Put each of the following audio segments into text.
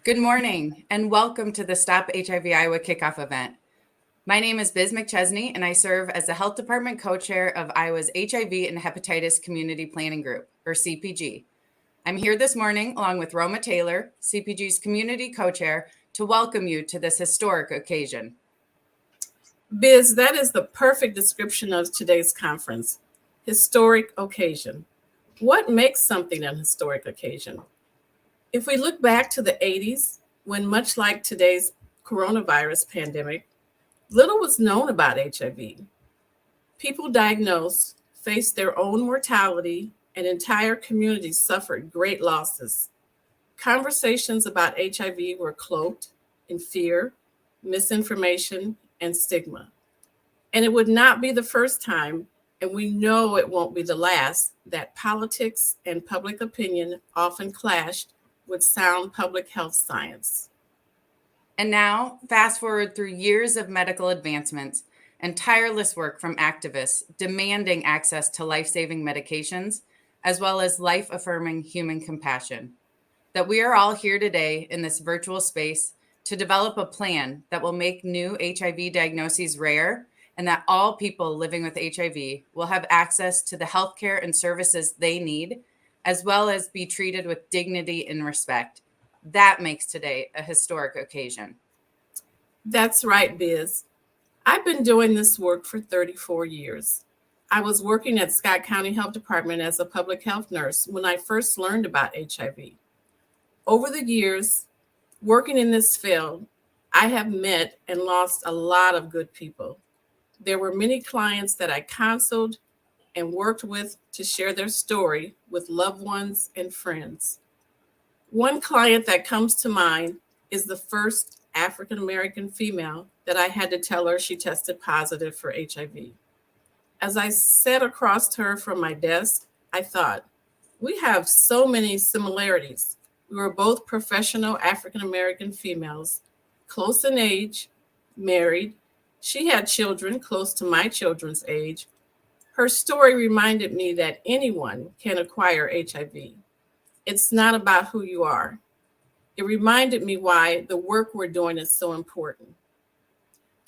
Good morning and welcome to the Stop HIV Iowa kickoff event. My name is Biz McChesney and I serve as the Health Department Co-Chair of Iowa's HIV and Hepatitis Community Planning Group, or CPG. I'm here this morning along with Roma Taylor, CPG's Community Co-Chair, to welcome you to this historic occasion. Biz, that is the perfect description of today's conference. Historic occasion. What makes something an historic occasion? If we look back to the 80s, when much like today's coronavirus pandemic, little was known about HIV. People diagnosed faced their own mortality and entire communities suffered great losses. Conversations about HIV were cloaked in fear, misinformation, and stigma. And it would not be the first time, and we know it won't be the last, that politics and public opinion often clashed with sound public health science. And now, fast forward through years of medical advancements and tireless work from activists demanding access to life-saving medications, as well as life-affirming human compassion, that we are all here today in this virtual space to develop a plan that will make new HIV diagnoses rare and that all people living with HIV will have access to the healthcare and services they need, as well as be treated with dignity and respect. That makes today a historic occasion. That's right, Biz. I've been doing this work for 34 years. I was working at Scott County Health Department as a public health nurse when I first learned about HIV. Over the years, working in this field, I have met and lost a lot of good people. There were many clients that I counseled and worked with to share their story with loved ones and friends. One client that comes to mind is the first African American female that I had to tell her she tested positive for HIV. As I sat across her from my desk, I thought, we have so many similarities. We were both professional African American females, close in age, married. She had children close to my children's age. Her story reminded me that anyone can acquire HIV. It's not about who you are. It reminded me why the work we're doing is so important.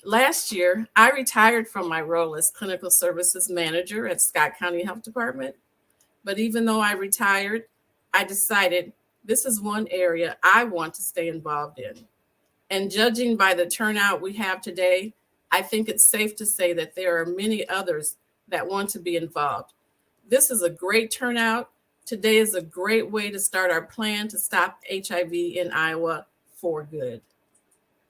Last year, I retired from my role as clinical services manager at Scott County Health Department. But even though I retired, I decided this is one area I want to stay involved in. And judging by the turnout we have today, I think it's safe to say that there are many others that want to be involved. This is a great turnout. Today is a great way to start our plan to stop HIV in Iowa for good.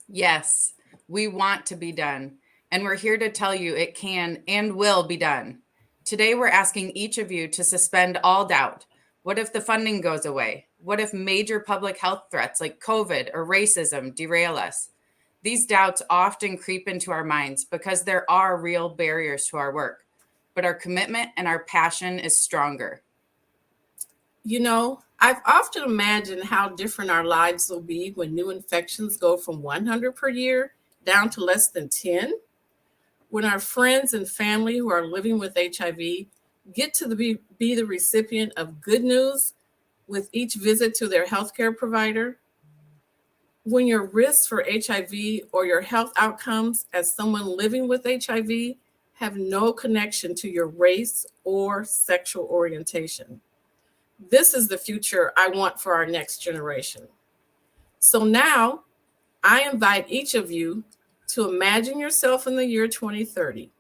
Yes, we want to be done, and we're here to tell you it can and will be done. Today, we're asking each of you to suspend all doubt. What if the funding goes away? What if major public health threats like COVID or racism derail us? These doubts often creep into our minds because there are real barriers to our work, but our commitment and our passion is stronger. You know, I've often imagined how different our lives will be when new infections go from 100 per year down to less than 10. When our friends and family who are living with HIV get to be the recipient of good news with each visit to their healthcare provider. When your risks for HIV or your health outcomes as someone living with HIV have no connection to your race or sexual orientation. This is the future I want for our next generation. So now I invite each of you to imagine yourself in the year 2030,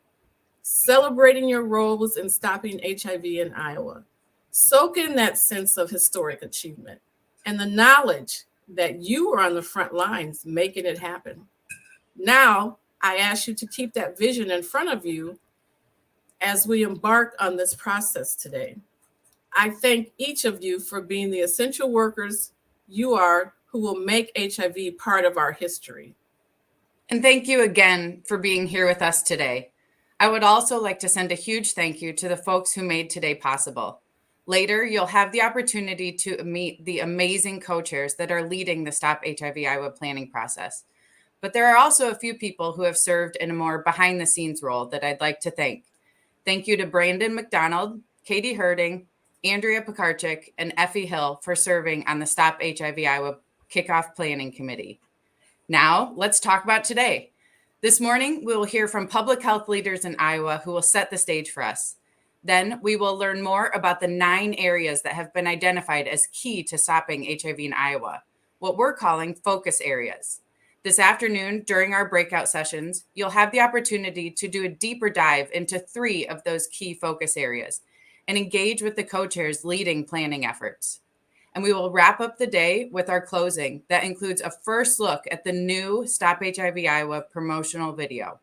celebrating your roles in stopping HIV in Iowa. Soak in that sense of historic achievement and the knowledge that you are on the front lines making it happen. Now, I ask you to keep that vision in front of you as we embark on this process today. I thank each of you for being the essential workers you are who will make HIV part of our history. And thank you again for being here with us today. I would also like to send a huge thank you to the folks who made today possible. Later, you'll have the opportunity to meet the amazing co-chairs that are leading the Stop HIV Iowa planning process. But there are also a few people who have served in a more behind-the-scenes role that I'd like to thank. Thank you to Brandon McDonald, Katie Herding, Andrea Pekarchik, and Effie Hill for serving on the Stop HIV Iowa Kickoff Planning Committee. Now, let's talk about today. This morning, we will hear from public health leaders in Iowa who will set the stage for us. Then we will learn more about the 9 areas that have been identified as key to stopping HIV in Iowa, what we're calling focus areas. This afternoon, during our breakout sessions, you'll have the opportunity to do a deeper dive into 3 of those key focus areas and engage with the co-chairs leading planning efforts. And we will wrap up the day with our closing that includes a first look at the new Stop HIV Iowa promotional video.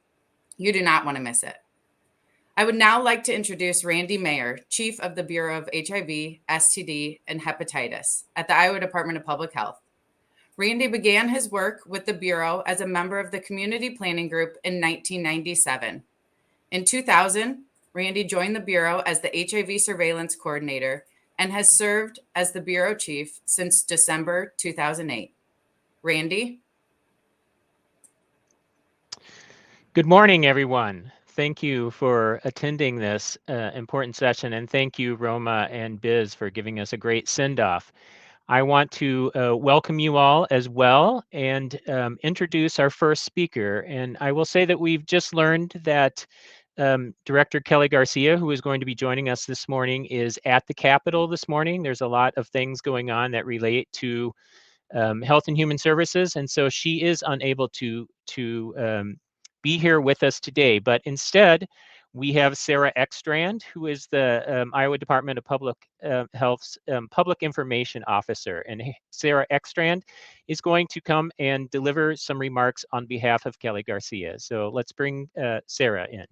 You do not want to miss it. I would now like to introduce Randy Mayer, Chief of the Bureau of HIV, STD, and Hepatitis at the Iowa Department of Public Health. Randy began his work with the Bureau as a member of the Community Planning Group in 1997. In 2000, Randy joined the Bureau as the HIV Surveillance Coordinator and has served as the Bureau Chief since December 2008. Randy? Good morning, everyone. Thank you for attending this important session, and thank you, Roma and Biz, for giving us a great send-off. I want to welcome you all as well and introduce our first speaker. And I will say that we've just learned that Director Kelly Garcia, who is going to be joining us this morning, is at the Capitol this morning. There's a lot of things going on that relate to Health and Human Services, and so she is unable to be here with us today. But instead, we have Sarah Ekstrand, who is the Iowa Department of Public Health's Public Information Officer. And Sarah Ekstrand is going to come and deliver some remarks on behalf of Kelly Garcia. So let's bring Sarah in.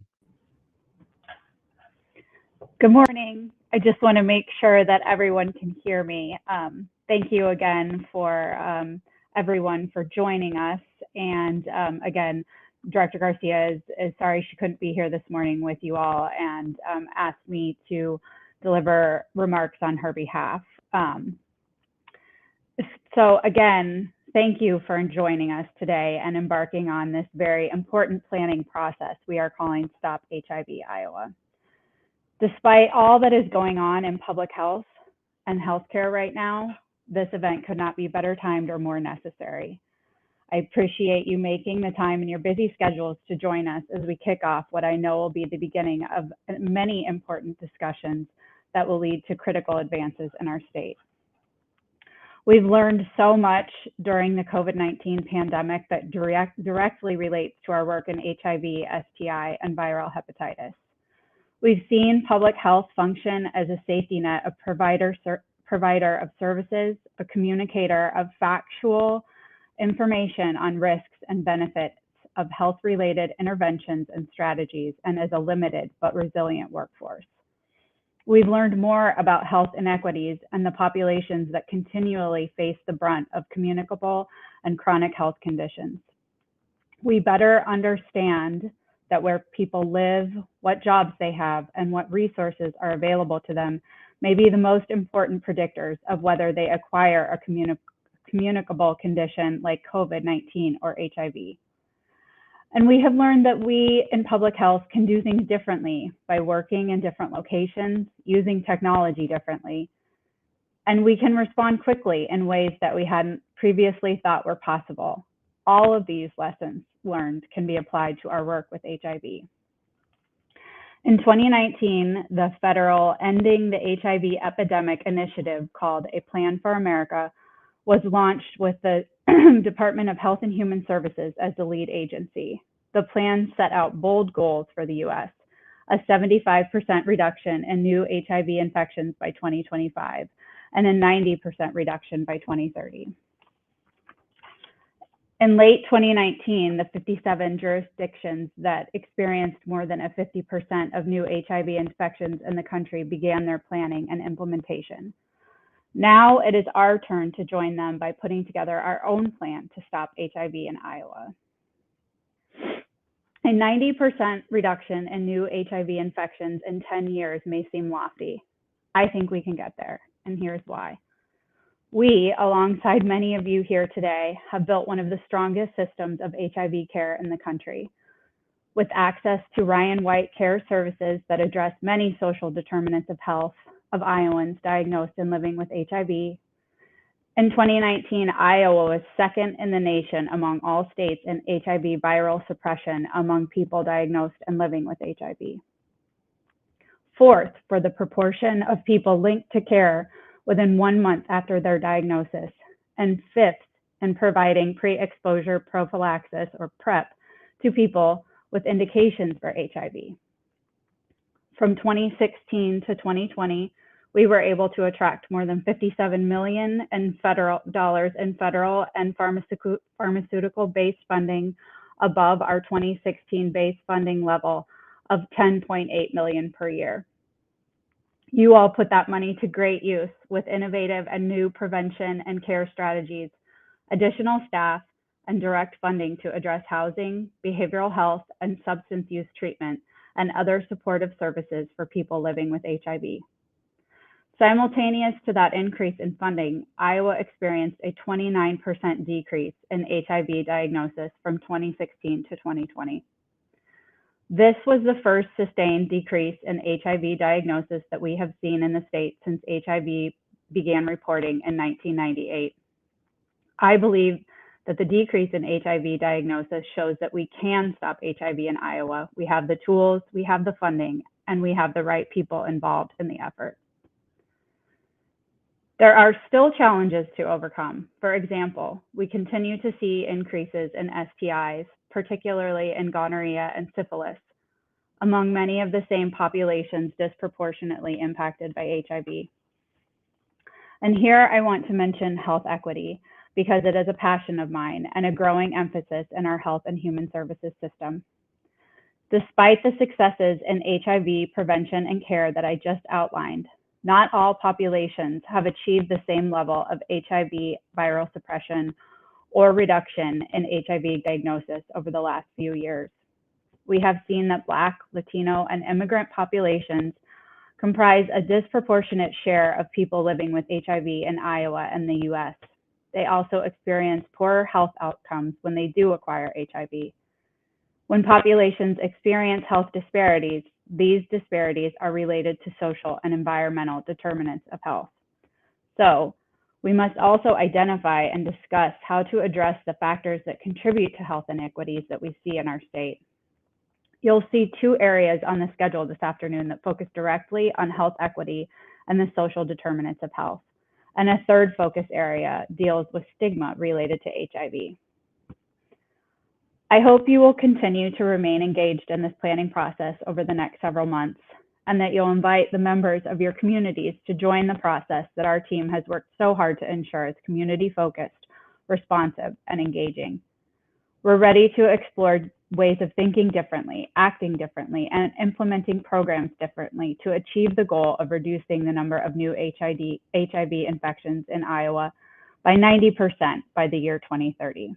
Good morning. I just want to make sure that everyone can hear me. Thank you again for everyone for joining us. And again, Director Garcia is sorry she couldn't be here this morning with you all and asked me to deliver remarks on her behalf. So again, thank you for joining us today and embarking on this very important planning process we are calling Stop HIV Iowa. Despite all that is going on in public health and healthcare right now, this event could not be better timed or more necessary. I appreciate you making the time in your busy schedules to join us as we kick off what I know will be the beginning of many important discussions that will lead to critical advances in our state. We've learned so much during the COVID-19 pandemic that directly relates to our work in HIV, STI, and viral hepatitis. We've seen public health function as a safety net, a provider of services, a communicator of factual information on risks and benefits of health-related interventions and strategies, and as a limited but resilient workforce. We've learned more about health inequities and the populations that continually face the brunt of communicable and chronic health conditions. We better understand that where people live, what jobs they have, and what resources are available to them may be the most important predictors of whether they acquire a communicable condition like COVID-19 or HIV. And we have learned that we in public health can do things differently by working in different locations, using technology differently, and we can respond quickly in ways that we hadn't previously thought were possible. All of these lessons learned can be applied to our work with HIV. In 2019, the federal Ending the HIV Epidemic initiative, called A Plan for America, was launched with the Department of Health and Human Services as the lead agency. The plan set out bold goals for the US, a 75% reduction in new HIV infections by 2025, and a 90% reduction by 2030. In late 2019, the 57 jurisdictions that experienced more than a 50% of new HIV infections in the country began their planning and implementation. Now it is our turn to join them by putting together our own plan to stop HIV in Iowa. A 90% reduction in new HIV infections in 10 years may seem lofty. I think we can get there, and here's why. We, alongside many of you here today, have built one of the strongest systems of HIV care in the country. With access to Ryan White care services that address many social determinants of health of Iowans diagnosed and living with HIV, In 2019, Iowa was second in the nation among all states in HIV viral suppression among people diagnosed and living with HIV. Fourth, for the proportion of people linked to care within 1 month after their diagnosis. And fifth, in providing pre-exposure prophylaxis, or PrEP, to people with indications for HIV. From 2016 to 2020, we were able to attract more than $57 million in federal and pharmaceutical-based funding above our 2016 base funding level of $10.8 million per year. You all put that money to great use with innovative and new prevention and care strategies, additional staff, and direct funding to address housing, behavioral health, and substance use treatment, and other supportive services for people living with HIV. Simultaneous to that increase in funding, Iowa experienced a 29% decrease in HIV diagnosis from 2016 to 2020. This was the first sustained decrease in HIV diagnosis that we have seen in the state since HIV began reporting in 1998. I believe that the decrease in HIV diagnosis shows that we can stop HIV in Iowa. We have the tools, we have the funding, and we have the right people involved in the effort. There are still challenges to overcome. For example, we continue to see increases in STIs, particularly in gonorrhea and syphilis, among many of the same populations disproportionately impacted by HIV. And here I want to mention health equity, because it is a passion of mine and a growing emphasis in our health and human services system. Despite the successes in HIV prevention and care that I just outlined, not all populations have achieved the same level of HIV viral suppression or reduction in HIV diagnosis over the last few years. We have seen that Black, Latino, and immigrant populations comprise a disproportionate share of people living with HIV in Iowa and the US. They also experience poorer health outcomes when they do acquire HIV. When populations experience health disparities, these disparities are related to social and environmental determinants of health. So, we must also identify and discuss how to address the factors that contribute to health inequities that we see in our state. You'll see two areas on the schedule this afternoon that focus directly on health equity and the social determinants of health. And a third focus area deals with stigma related to HIV. I hope you will continue to remain engaged in this planning process over the next several months, and that you'll invite the members of your communities to join the process that our team has worked so hard to ensure is community-focused, responsive, and engaging. We're ready to explore ways of thinking differently, acting differently, and implementing programs differently to achieve the goal of reducing the number of new HIV infections in Iowa by 90% by the year 2030.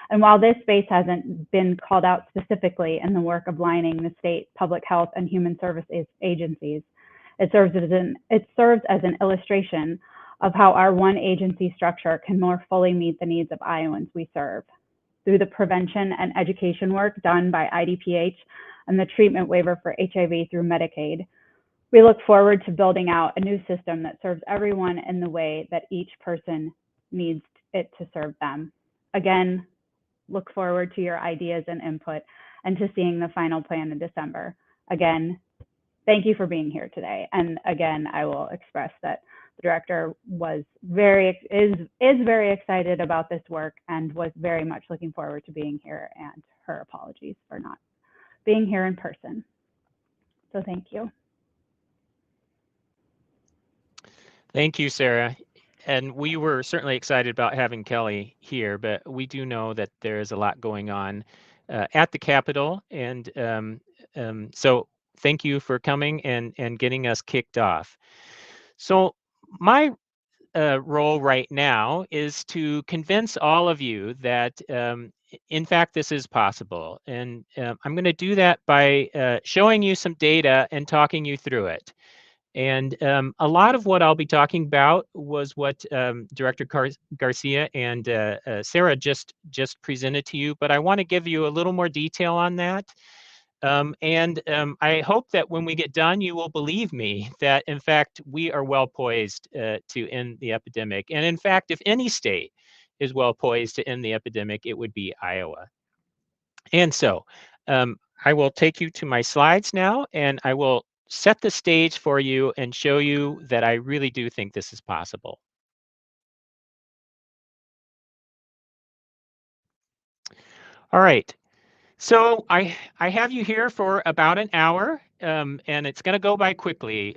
And while this space hasn't been called out specifically in the work of lining the state public health and human services agencies, it serves as an illustration of how our one agency structure can more fully meet the needs of Iowans we serve. Through the prevention and education work done by IDPH and the treatment waiver for HIV through Medicaid, we look forward to building out a new system that serves everyone in the way that each person needs it to serve them. Again, look forward to your ideas and input and to seeing the final plan in December. Again, thank you for being here today. And again, I will express that the director is very excited about this work and was very much looking forward to being here, and her apologies for not being here in person. So thank you. Thank you, Sarah. And we were certainly excited about having Kelly here, but we do know that there is a lot going on at the Capitol. And so thank you for coming and getting us kicked off. So my role right now is to convince all of you that, in fact, this is possible. And I'm going to do that by showing you some data and talking you through it. And a lot of what I'll be talking about was what Director Garcia and Sarah just presented to you, but I want to give you a little more detail on that. I hope that when we get done, you will believe me that, in fact, we are well poised to end the epidemic. And in fact, if any state is well poised to end the epidemic, it would be Iowa. And so I will take you to my slides now, and I will set the stage for you and show you that I really do think this is possible. All right. So I have you here for about an hour, and it's going to go by quickly,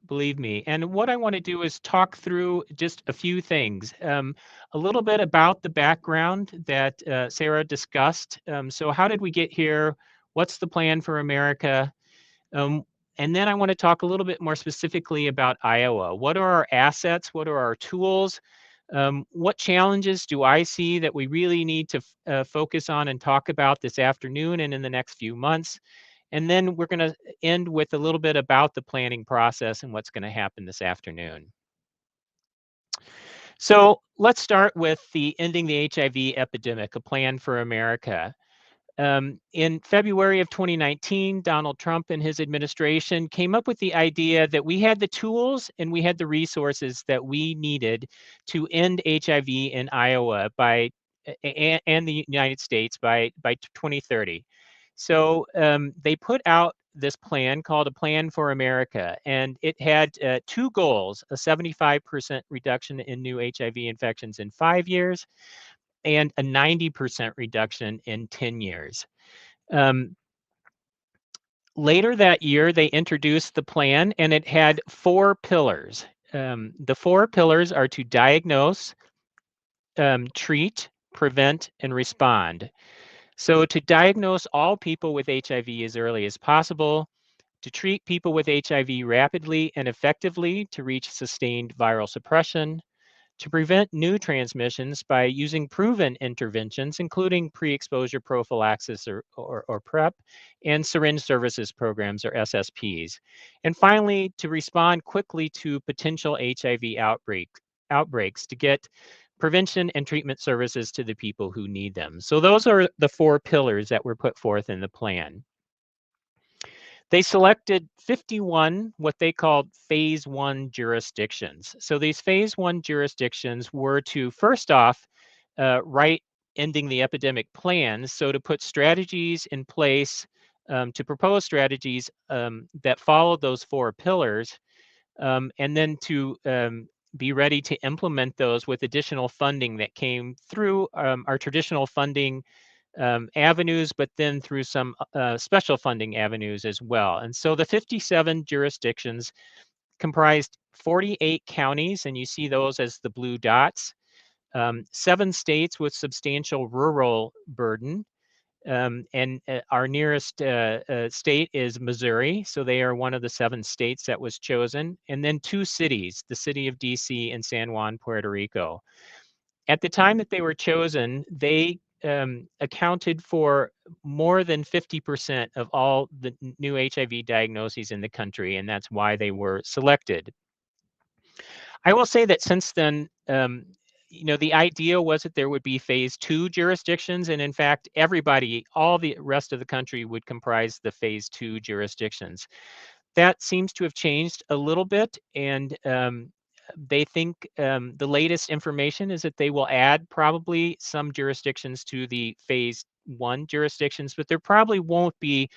believe me. And what I want to do is talk through just a few things, a little bit about the background that Sarah discussed. So how did we get here? What's the plan for America? Um, and then I want to talk a little bit more specifically about Iowa. What are our assets? What are our tools? What challenges do I see that we really need to focus on and talk about this afternoon and in the next few months? And then we're going to end with a little bit about the planning process and what's going to happen this afternoon. So let's start with the Ending the HIV Epidemic, a plan for America. In February of 2019, Donald Trump and his administration came up with the idea that we had the tools and we had the resources that we needed to end HIV in Iowa and the United States by 2030. So they put out this plan called a Plan for America, and it had two goals: a 75% reduction in new HIV infections in 5 years, and a 90% reduction in 10 years. Later that year, they introduced the plan, and it had 4 pillars. The 4 pillars are to diagnose, treat, prevent, and respond. So to diagnose all people with HIV as early as possible, to treat people with HIV rapidly and effectively to reach sustained viral suppression, to prevent new transmissions by using proven interventions, including pre-exposure prophylaxis or PrEP, and syringe services programs or SSPs. And finally, to respond quickly to potential HIV outbreaks to get prevention and treatment services to the people who need them. So those are the 4 pillars that were put forth in the plan. They selected 51 what they called phase 1 jurisdictions. So these phase 1 jurisdictions were to, first off, write ending the epidemic plans. So to put strategies in place, to propose strategies that followed those 4 pillars, and then to be ready to implement those with additional funding that came through our traditional funding avenues, but then through some special funding avenues as well. And so the 57 jurisdictions comprised 48 counties, and you see those as the blue dots, 7 states with substantial rural burden. And our nearest state is Missouri, so they are one of the 7 states that was chosen. And then 2 cities, the city of DC and San Juan, Puerto Rico. At the time that they were chosen, they accounted for more than 50% of all the new HIV diagnoses in the country, and that's why they were selected. I will say that since then, the idea was that there would be phase 2 jurisdictions, and in fact, all the rest of the country would comprise the phase 2 jurisdictions. That seems to have changed a little bit, and they think the latest information is that they will add probably some jurisdictions to the phase 1 jurisdictions, but there probably won't be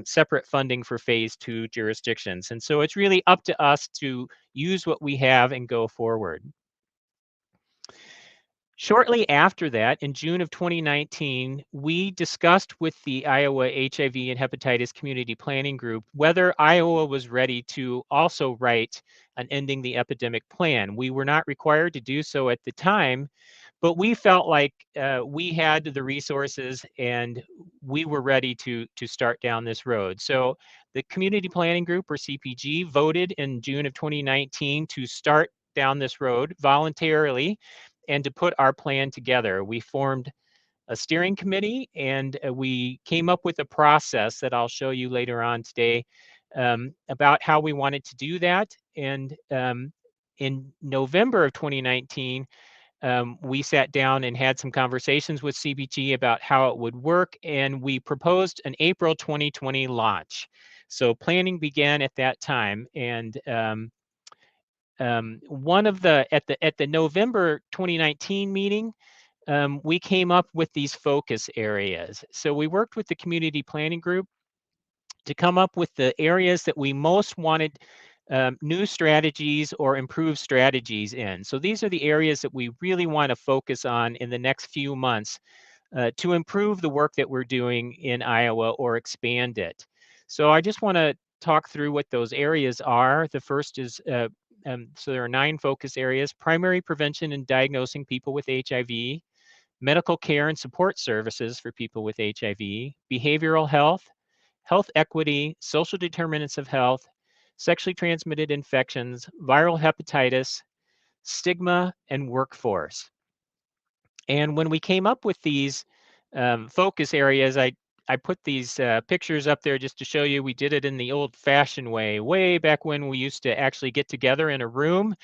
separate funding for phase 2 jurisdictions. And so it's really up to us to use what we have and go forward. Shortly after that, in June of 2019, we discussed with the Iowa HIV and Hepatitis Community Planning Group whether Iowa was ready to also write an Ending the Epidemic plan. We were not required to do so at the time, but we felt like we had the resources and we were ready to start down this road. So the Community Planning Group, or CPG, voted in June of 2019 to start down this road voluntarily and to put our plan together. We formed a steering committee, and we came up with a process that I'll show you later on today about how we wanted to do that. And in November of 2019, we sat down and had some conversations with CBG about how it would work, and we proposed an April 2020 launch. So planning began at that time, and one of the at the November 2019 meeting, we came up with these focus areas. So we worked with the community planning group to come up with the areas that we most wanted new strategies or improved strategies in. So these are the areas that we really want to focus on in the next few months to improve the work that we're doing in Iowa or expand it. So I just want to talk through what those areas are. The first is, so there are 9 focus areas: primary prevention and diagnosing people with HIV, medical care and support services for people with HIV, behavioral health, health equity, social determinants of health, sexually transmitted infections, viral hepatitis, stigma, and workforce. And when we came up with these focus areas, I put these pictures up there just to show you we did it in the old-fashioned way back when we used to actually get together in a room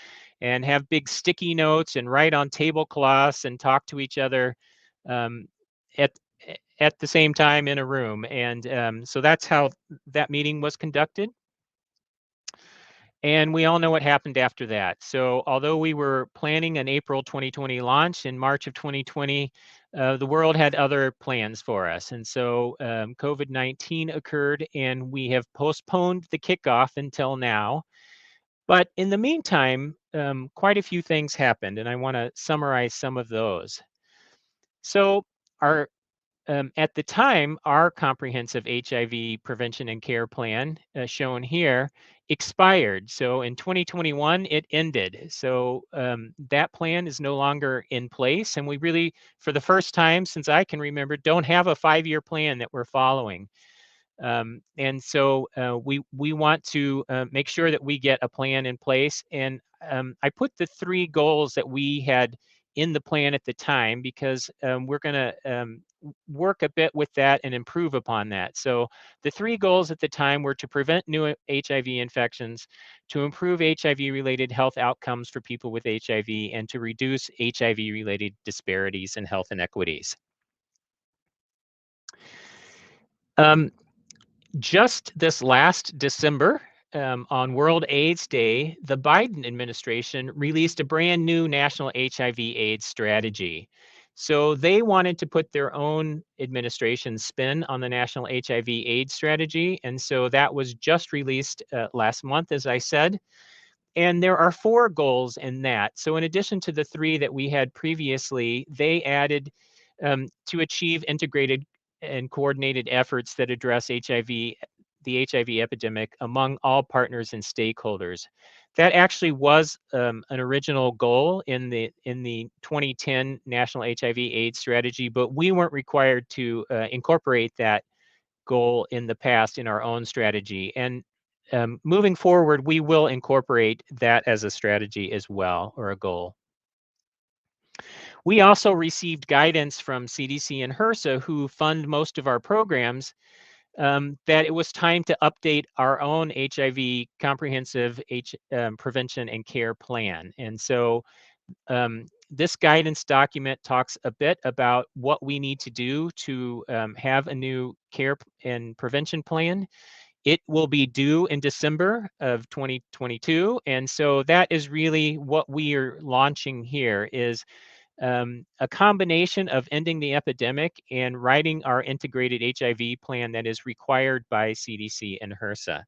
and have big sticky notes and write on tablecloths and talk to each other um, at at the same time in a room. And so that's how that meeting was conducted. And we all know what happened after that. So although we were planning an April 2020 launch, in March of 2020, the world had other plans for us. And so COVID-19 occurred, and we have postponed the kickoff until now. But in the meantime, quite a few things happened, and I want to summarize some of those. So our at the time, our comprehensive HIV prevention and care plan, shown here, expired. So in 2021, it ended. So that plan is no longer in place. And we really, for the first time since I can remember, don't have a 5-year plan that we're following. And so we want to make sure that we get a plan in place. And I put the 3 goals that we had in the plan at the time because we're going to work a bit with that and improve upon that. So the 3 goals at the time were to prevent new HIV infections, to improve HIV-related health outcomes for people with HIV, and to reduce HIV-related disparities and health inequities. Just this last December, on World AIDS Day, the Biden administration released a brand new national HIV/AIDS strategy. So they wanted to put their own administration spin on the national HIV/AIDS strategy. And so that was just released last month, as I said. And there are 4 goals in that. So in addition to the 3 that we had previously, they added to achieve integrated and coordinated efforts that address the HIV epidemic among all partners and stakeholders. That actually was an original goal in the 2010 National HIV/AIDS strategy, but we weren't required to incorporate that goal in the past in our own strategy. And moving forward, we will incorporate that as a strategy as well, or a goal. We also received guidance from CDC and HRSA, who fund most of our programs, that it was time to update our own HIV comprehensive prevention and care plan. And so this guidance document talks a bit about what we need to do to have a new care and prevention plan. It will be due in December of 2022. And so that is really what we are launching here, is a combination of ending the epidemic and writing our integrated HIV plan that is required by CDC and HRSA.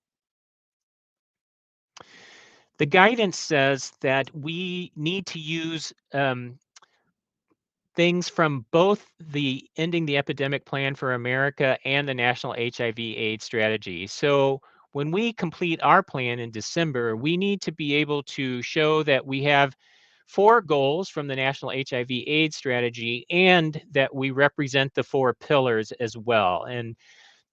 The guidance says that we need to use things from both the Ending the Epidemic Plan for America and the National HIV/AIDS strategy. So when we complete our plan in December, we need to be able to show that we have 4 goals from the National HIV/AIDS strategy and that we represent the 4 pillars as well. And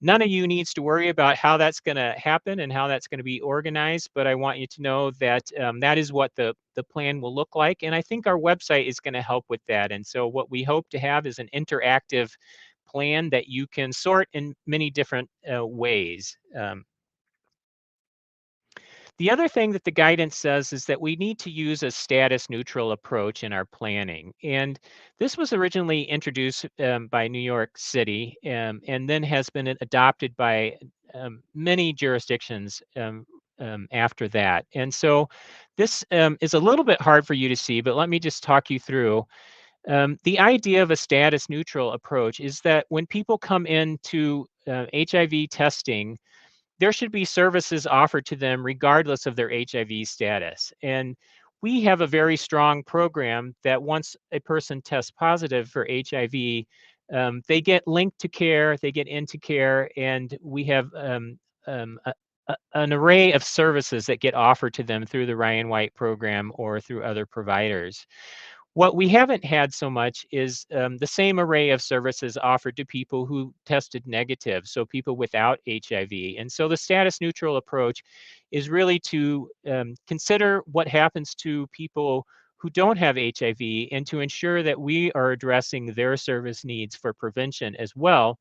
none of you needs to worry about how that's going to happen and how that's going to be organized, but I want you to know that that is what the plan will look like. And I think our website is going to help with that. And so what we hope to have is an interactive plan that you can sort in many different ways. The other thing that the guidance says is that we need to use a status neutral approach in our planning. And this was originally introduced by New York City and then has been adopted by many jurisdictions after that. And so this is a little bit hard for you to see, but let me just talk you through. The idea of a status neutral approach is that when people come into HIV testing, there should be services offered to them regardless of their HIV status. And we have a very strong program that once a person tests positive for HIV, they get linked to care, they get into care, and we have an array of services that get offered to them through the Ryan White program or through other providers. What we haven't had so much is the same array of services offered to people who tested negative, so people without HIV. And so the status neutral approach is really to consider what happens to people who don't have HIV and to ensure that we are addressing their service needs for prevention as well,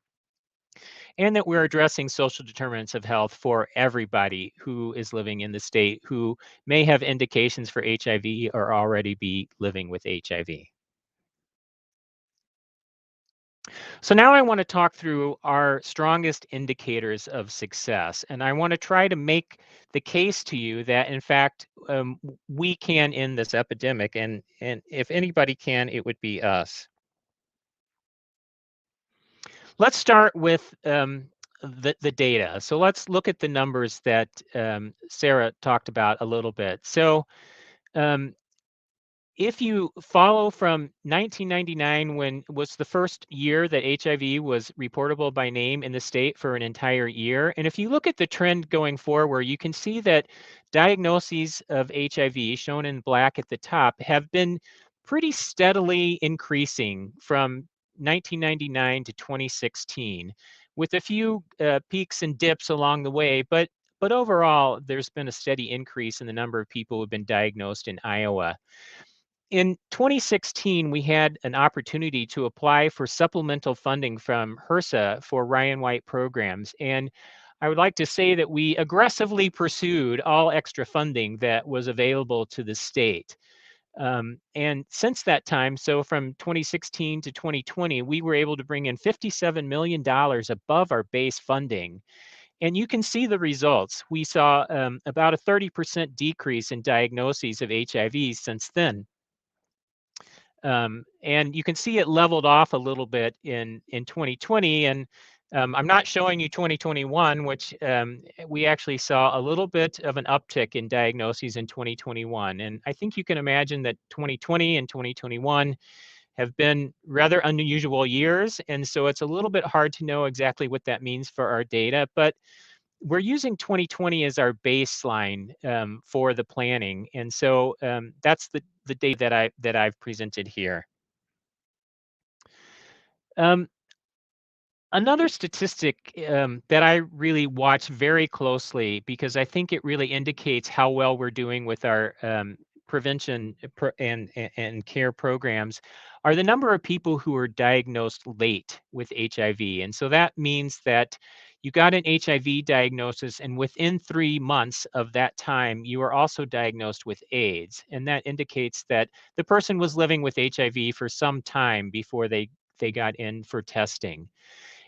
and that we're addressing social determinants of health for everybody who is living in the state who may have indications for HIV or already be living with HIV. So now I want to talk through our strongest indicators of success. And I want to try to make the case to you that, in fact, we can end this epidemic. And if anybody can, it would be us. Let's start with the data. So let's look at the numbers that Sarah talked about a little bit. So if you follow from 1999, when was the first year that HIV was reportable by name in the state for an entire year, and if you look at the trend going forward, you can see that diagnoses of HIV, shown in black at the top, have been pretty steadily increasing from 1999 to 2016, with a few peaks and dips along the way, but overall, there's been a steady increase in the number of people who have been diagnosed in Iowa. In 2016, we had an opportunity to apply for supplemental funding from HRSA for Ryan White programs. And I would like to say that we aggressively pursued all extra funding that was available to the state. And since that time, so from 2016 to 2020, we were able to bring in $57 million above our base funding. And you can see the results. We saw about a 30% decrease in diagnoses of HIV since then. And you can see it leveled off a little bit in 2020. And I'm not showing you 2021, which we actually saw a little bit of an uptick in diagnoses in 2021. And I think you can imagine that 2020 and 2021 have been rather unusual years. And so it's a little bit hard to know exactly what that means for our data. But we're using 2020 as our baseline for the planning. And so that's the data that I've presented here. Another statistic that I really watch very closely, because I think it really indicates how well we're doing with our prevention and care programs, are the number of people who are diagnosed late with HIV. And so that means that you got an HIV diagnosis, and within 3 months of that time, you were also diagnosed with AIDS. And that indicates that the person was living with HIV for some time before they got in for testing.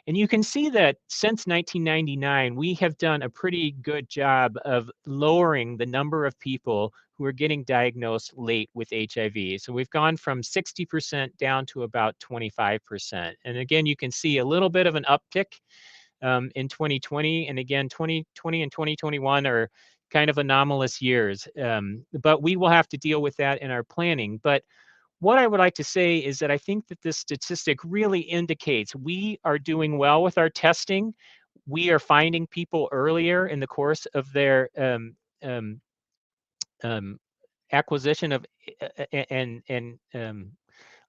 And you can see that since 1999, we have done a pretty good job of lowering the number of people who are getting diagnosed late with HIV. So we've gone from 60% down to about 25%. And again, you can see a little bit of an uptick in 2020. And again, 2020 and 2021 are kind of anomalous years. But we will have to deal with that in our planning. But what I would like to say is that I think that this statistic really indicates we are doing well with our testing. We are finding people earlier in the course of their acquisition of and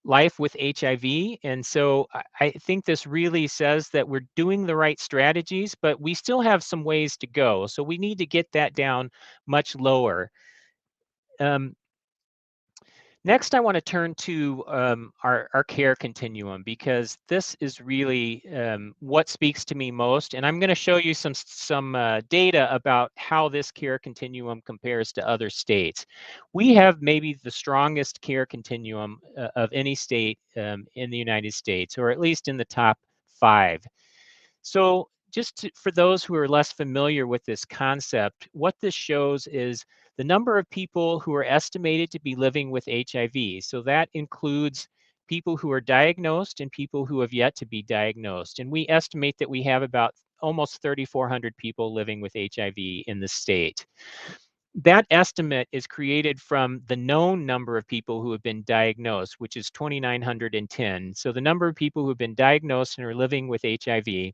life with HIV. And so I think this really says that we're doing the right strategies, but we still have some ways to go. So we need to get that down much lower. Next, I want to turn to our care continuum, because this is really what speaks to me most. And I'm going to show you some data about how this care continuum compares to other states. We have maybe the strongest care continuum of any state in the United States, or at least in the top 5. So just for those who are less familiar with this concept, what this shows is the number of people who are estimated to be living with HIV. So that includes people who are diagnosed and people who have yet to be diagnosed. And we estimate that we have about almost 3,400 people living with HIV in the state. That estimate is created from the known number of people who have been diagnosed, which is 2,910. So the number of people who have been diagnosed and are living with HIV.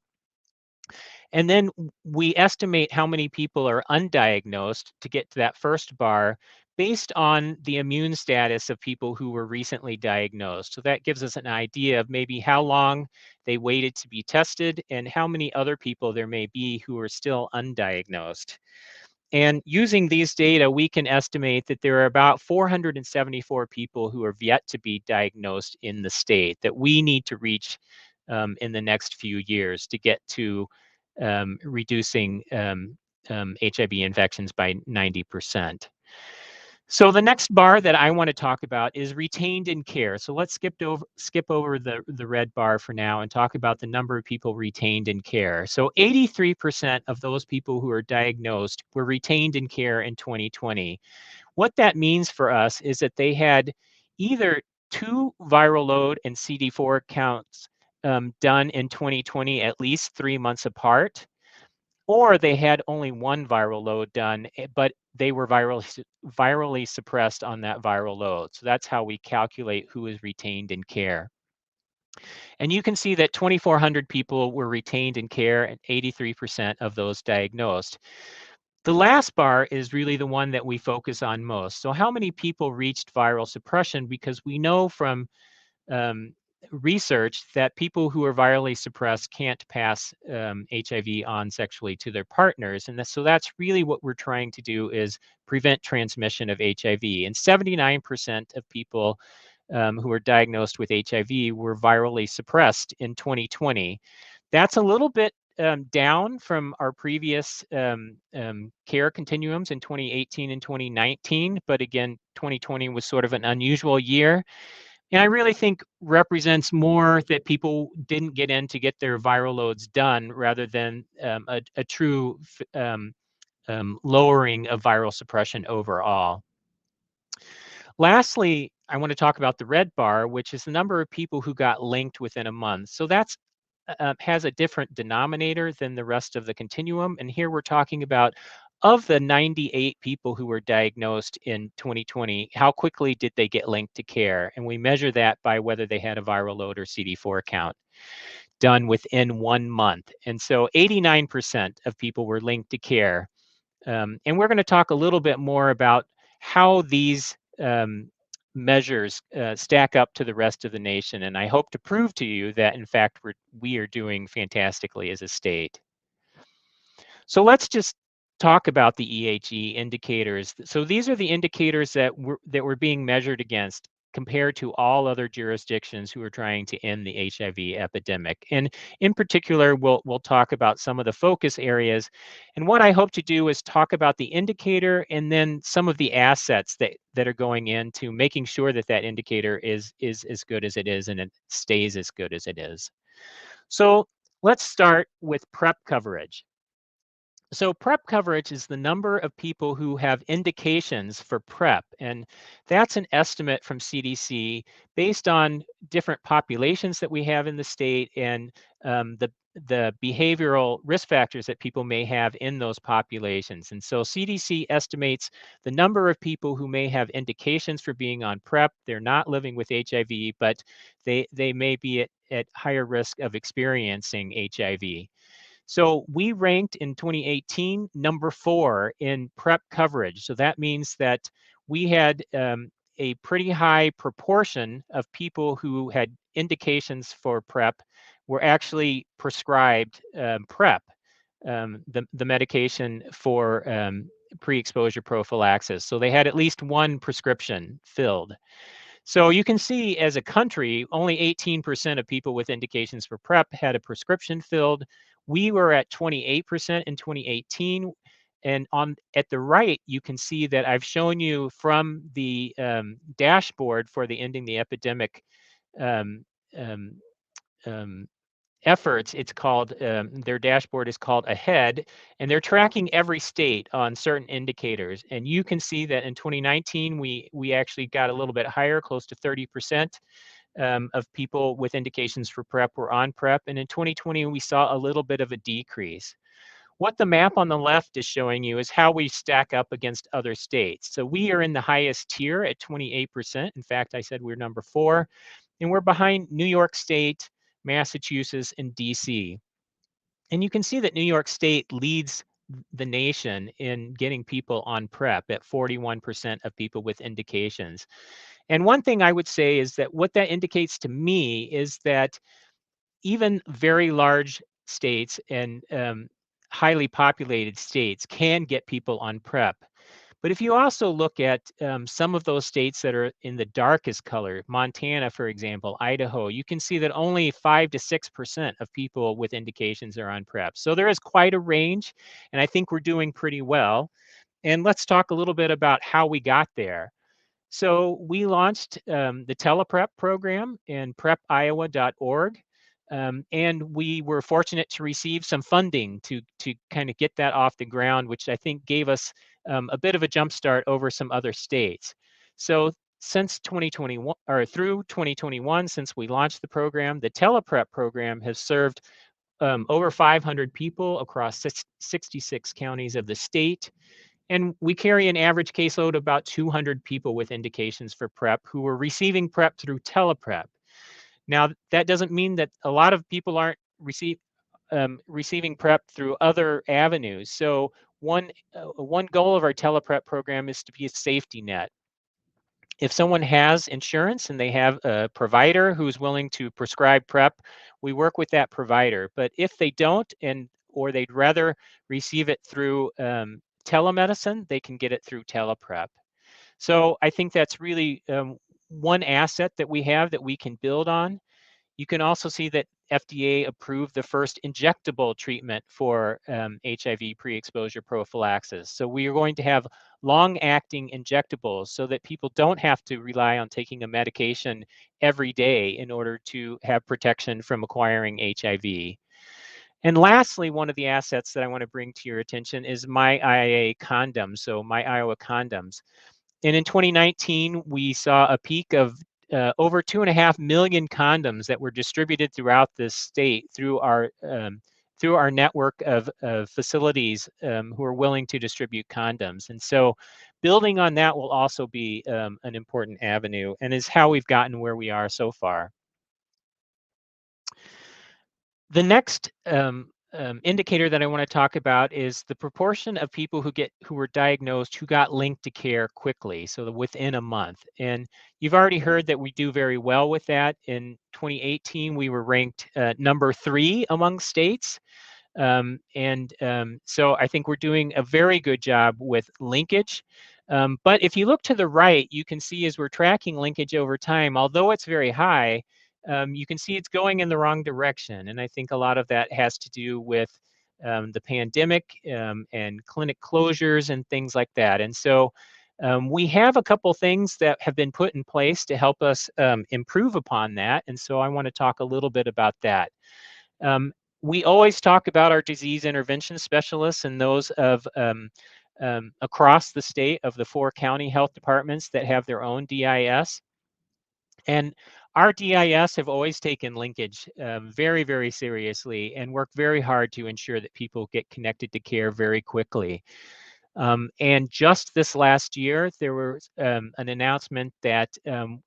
And then we estimate how many people are undiagnosed to get to that first bar based on the immune status of people who were recently diagnosed. So that gives us an idea of maybe how long they waited to be tested and how many other people there may be who are still undiagnosed. And using these data, we can estimate that there are about 474 people who have yet to be diagnosed in the state that we need to reach in the next few years to get to reducing HIV infections by 90%. So the next bar that I want to talk about is retained in care. So let's skip over the red bar for now and talk about the number of people retained in care. So 83% of those people who are diagnosed were retained in care in 2020. What that means for us is that they had either 2 viral load and CD4 counts done in 2020 at least 3 months apart, or they had only 1 viral load done, but they were virally suppressed on that viral load. So that's how we calculate who is retained in care. And you can see that 2,400 people were retained in care and 83% of those diagnosed. The last bar is really the one that we focus on most. So how many people reached viral suppression? Because we know from research that people who are virally suppressed can't pass HIV on sexually to their partners. And so that's really what we're trying to do, is prevent transmission of HIV. And 79% of people who were diagnosed with HIV were virally suppressed in 2020. That's a little bit down from our previous care continuums in 2018 and 2019. But again, 2020 was sort of an unusual year. And I really think represents more that people didn't get in to get their viral loads done, rather than a true lowering of viral suppression overall. Lastly, I want to talk about the red bar, which is the number of people who got linked within a month. So that's has a different denominator than the rest of the continuum. And here we're talking about, of the 98 people who were diagnosed in 2020, how quickly did they get linked to care? And we measure that by whether they had a viral load or CD4 count done within 1 month. And so 89% of people were linked to care. And we're going to talk a little bit more about how these measures stack up to the rest of the nation. And I hope to prove to you that, in fact, we are doing fantastically as a state. So let's just talk about the EHE indicators. So these are the indicators that were being measured against, compared to all other jurisdictions who are trying to end the HIV epidemic. And in particular, we'll talk about some of the focus areas. And what I hope to do is talk about the indicator and then some of the assets that are going into making sure that that indicator is as good as it is and it stays as good as it is. So let's start with PrEP coverage. So PrEP coverage is the number of people who have indications for PrEP, and that's an estimate from CDC based on different populations that we have in the state and the behavioral risk factors that people may have in those populations. And so CDC estimates the number of people who may have indications for being on PrEP. They're not living with HIV, but they may be at higher risk of experiencing HIV. So we ranked in 2018 number 4 in PrEP coverage. So that means that we had a pretty high proportion of people who had indications for PrEP were actually prescribed PrEP, the medication for pre-exposure prophylaxis. So they had at least 1 prescription filled. So you can see as a country, only 18% of people with indications for PrEP had a prescription filled. We were at 28% in 2018. And at the right, you can see that I've shown you from the dashboard for the Ending the Epidemic um, um, um, efforts. It's called, their dashboard is called Ahead, and they're tracking every state on certain indicators. And you can see that in 2019, we actually got a little bit higher, close to 30% of people with indications for PrEP were on PrEP. And in 2020, we saw a little bit of a decrease. What the map on the left is showing you is how we stack up against other states. So we are in the highest tier at 28%. In fact, I said we're number 4, and we're behind New York State, Massachusetts, and DC. And you can see that New York State leads the nation in getting people on PrEP at 41% of people with indications. And one thing I would say is that what that indicates to me is that even very large states and highly populated states can get people on PrEP. But if you also look at some of those states that are in the darkest color, Montana, for example, Idaho, you can see that only 5 to 6% of people with indications are on PrEP. So there is quite a range, and I think we're doing pretty well. And let's talk a little bit about how we got there. So we launched the teleprep program in prepiowa.org. And we were fortunate to receive some funding to kind of get that off the ground, which I think gave us a bit of a jump start over some other states. So since 2021 or through 2021, since we launched the program, the teleprep program has served over 500 people across 66 counties of the state. And we carry an average caseload of about 200 people with indications for PrEP who are receiving PrEP through teleprep. Now, that doesn't mean that a lot of people aren't receiving PrEP through other avenues. So one goal of our teleprep program is to be a safety net. If someone has insurance and they have a provider who's willing to prescribe PrEP, we work with that provider. But if they don't, or they'd rather receive it through telemedicine, they can get it through teleprep. So I think that's really one asset that we have that we can build on. You can also see that FDA approved the first injectable treatment for HIV pre-exposure prophylaxis. So we are going to have long-acting injectables so that people don't have to rely on taking a medication every day in order to have protection from acquiring HIV. And lastly, one of the assets that I want to bring to your attention is My IA condoms, so My Iowa condoms. And in 2019, we saw a peak of over 2.5 million condoms that were distributed throughout the state through our network of facilities who are willing to distribute condoms. And so building on that will also be an important avenue and is how we've gotten where we are so far. The next indicator that I want to talk about is the proportion of people who were diagnosed who got linked to care quickly, so within a month. And you've already heard that we do very well with that. In 2018, we were ranked number 3 among states. So I think we're doing a very good job with linkage. But if you look to the right, you can see as we're tracking linkage over time, although it's very high, you can see it's going in the wrong direction. And I think a lot of that has to do with the pandemic and clinic closures and things like that. And so we have a couple things that have been put in place to help us improve upon that. And so I want to talk a little bit about that. We always talk about our disease intervention specialists and those of across the state of the 4 county health departments that have their own DIS. And our DIS have always taken linkage very, very seriously and worked very hard to ensure that people get connected to care very quickly. And just this last year, there was an announcement that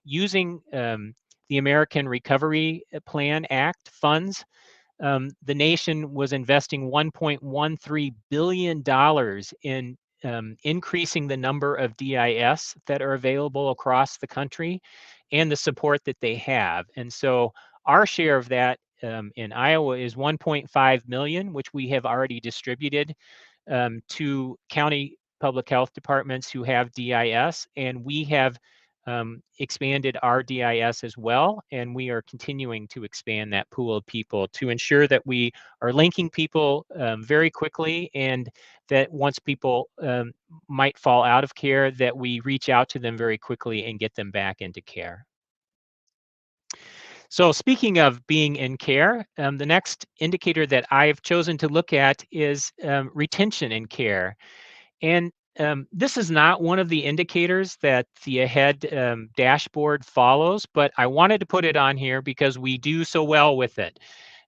using the American Recovery Plan Act funds, the nation was investing $1.13 billion in increasing the number of DIS that are available across the country and the support that they have. And so our share of that in Iowa is 1.5 million, which we have already distributed to county public health departments who have DIS. And we have expanded our DIS as well, and we are continuing to expand that pool of people to ensure that we are linking people very quickly, and that once people might fall out of care, that we reach out to them very quickly and get them back into care. So speaking of being in care, the next indicator that I've chosen to look at is retention in care. And this is not one of the indicators that the AHEAD dashboard follows, but I wanted to put it on here because we do so well with it.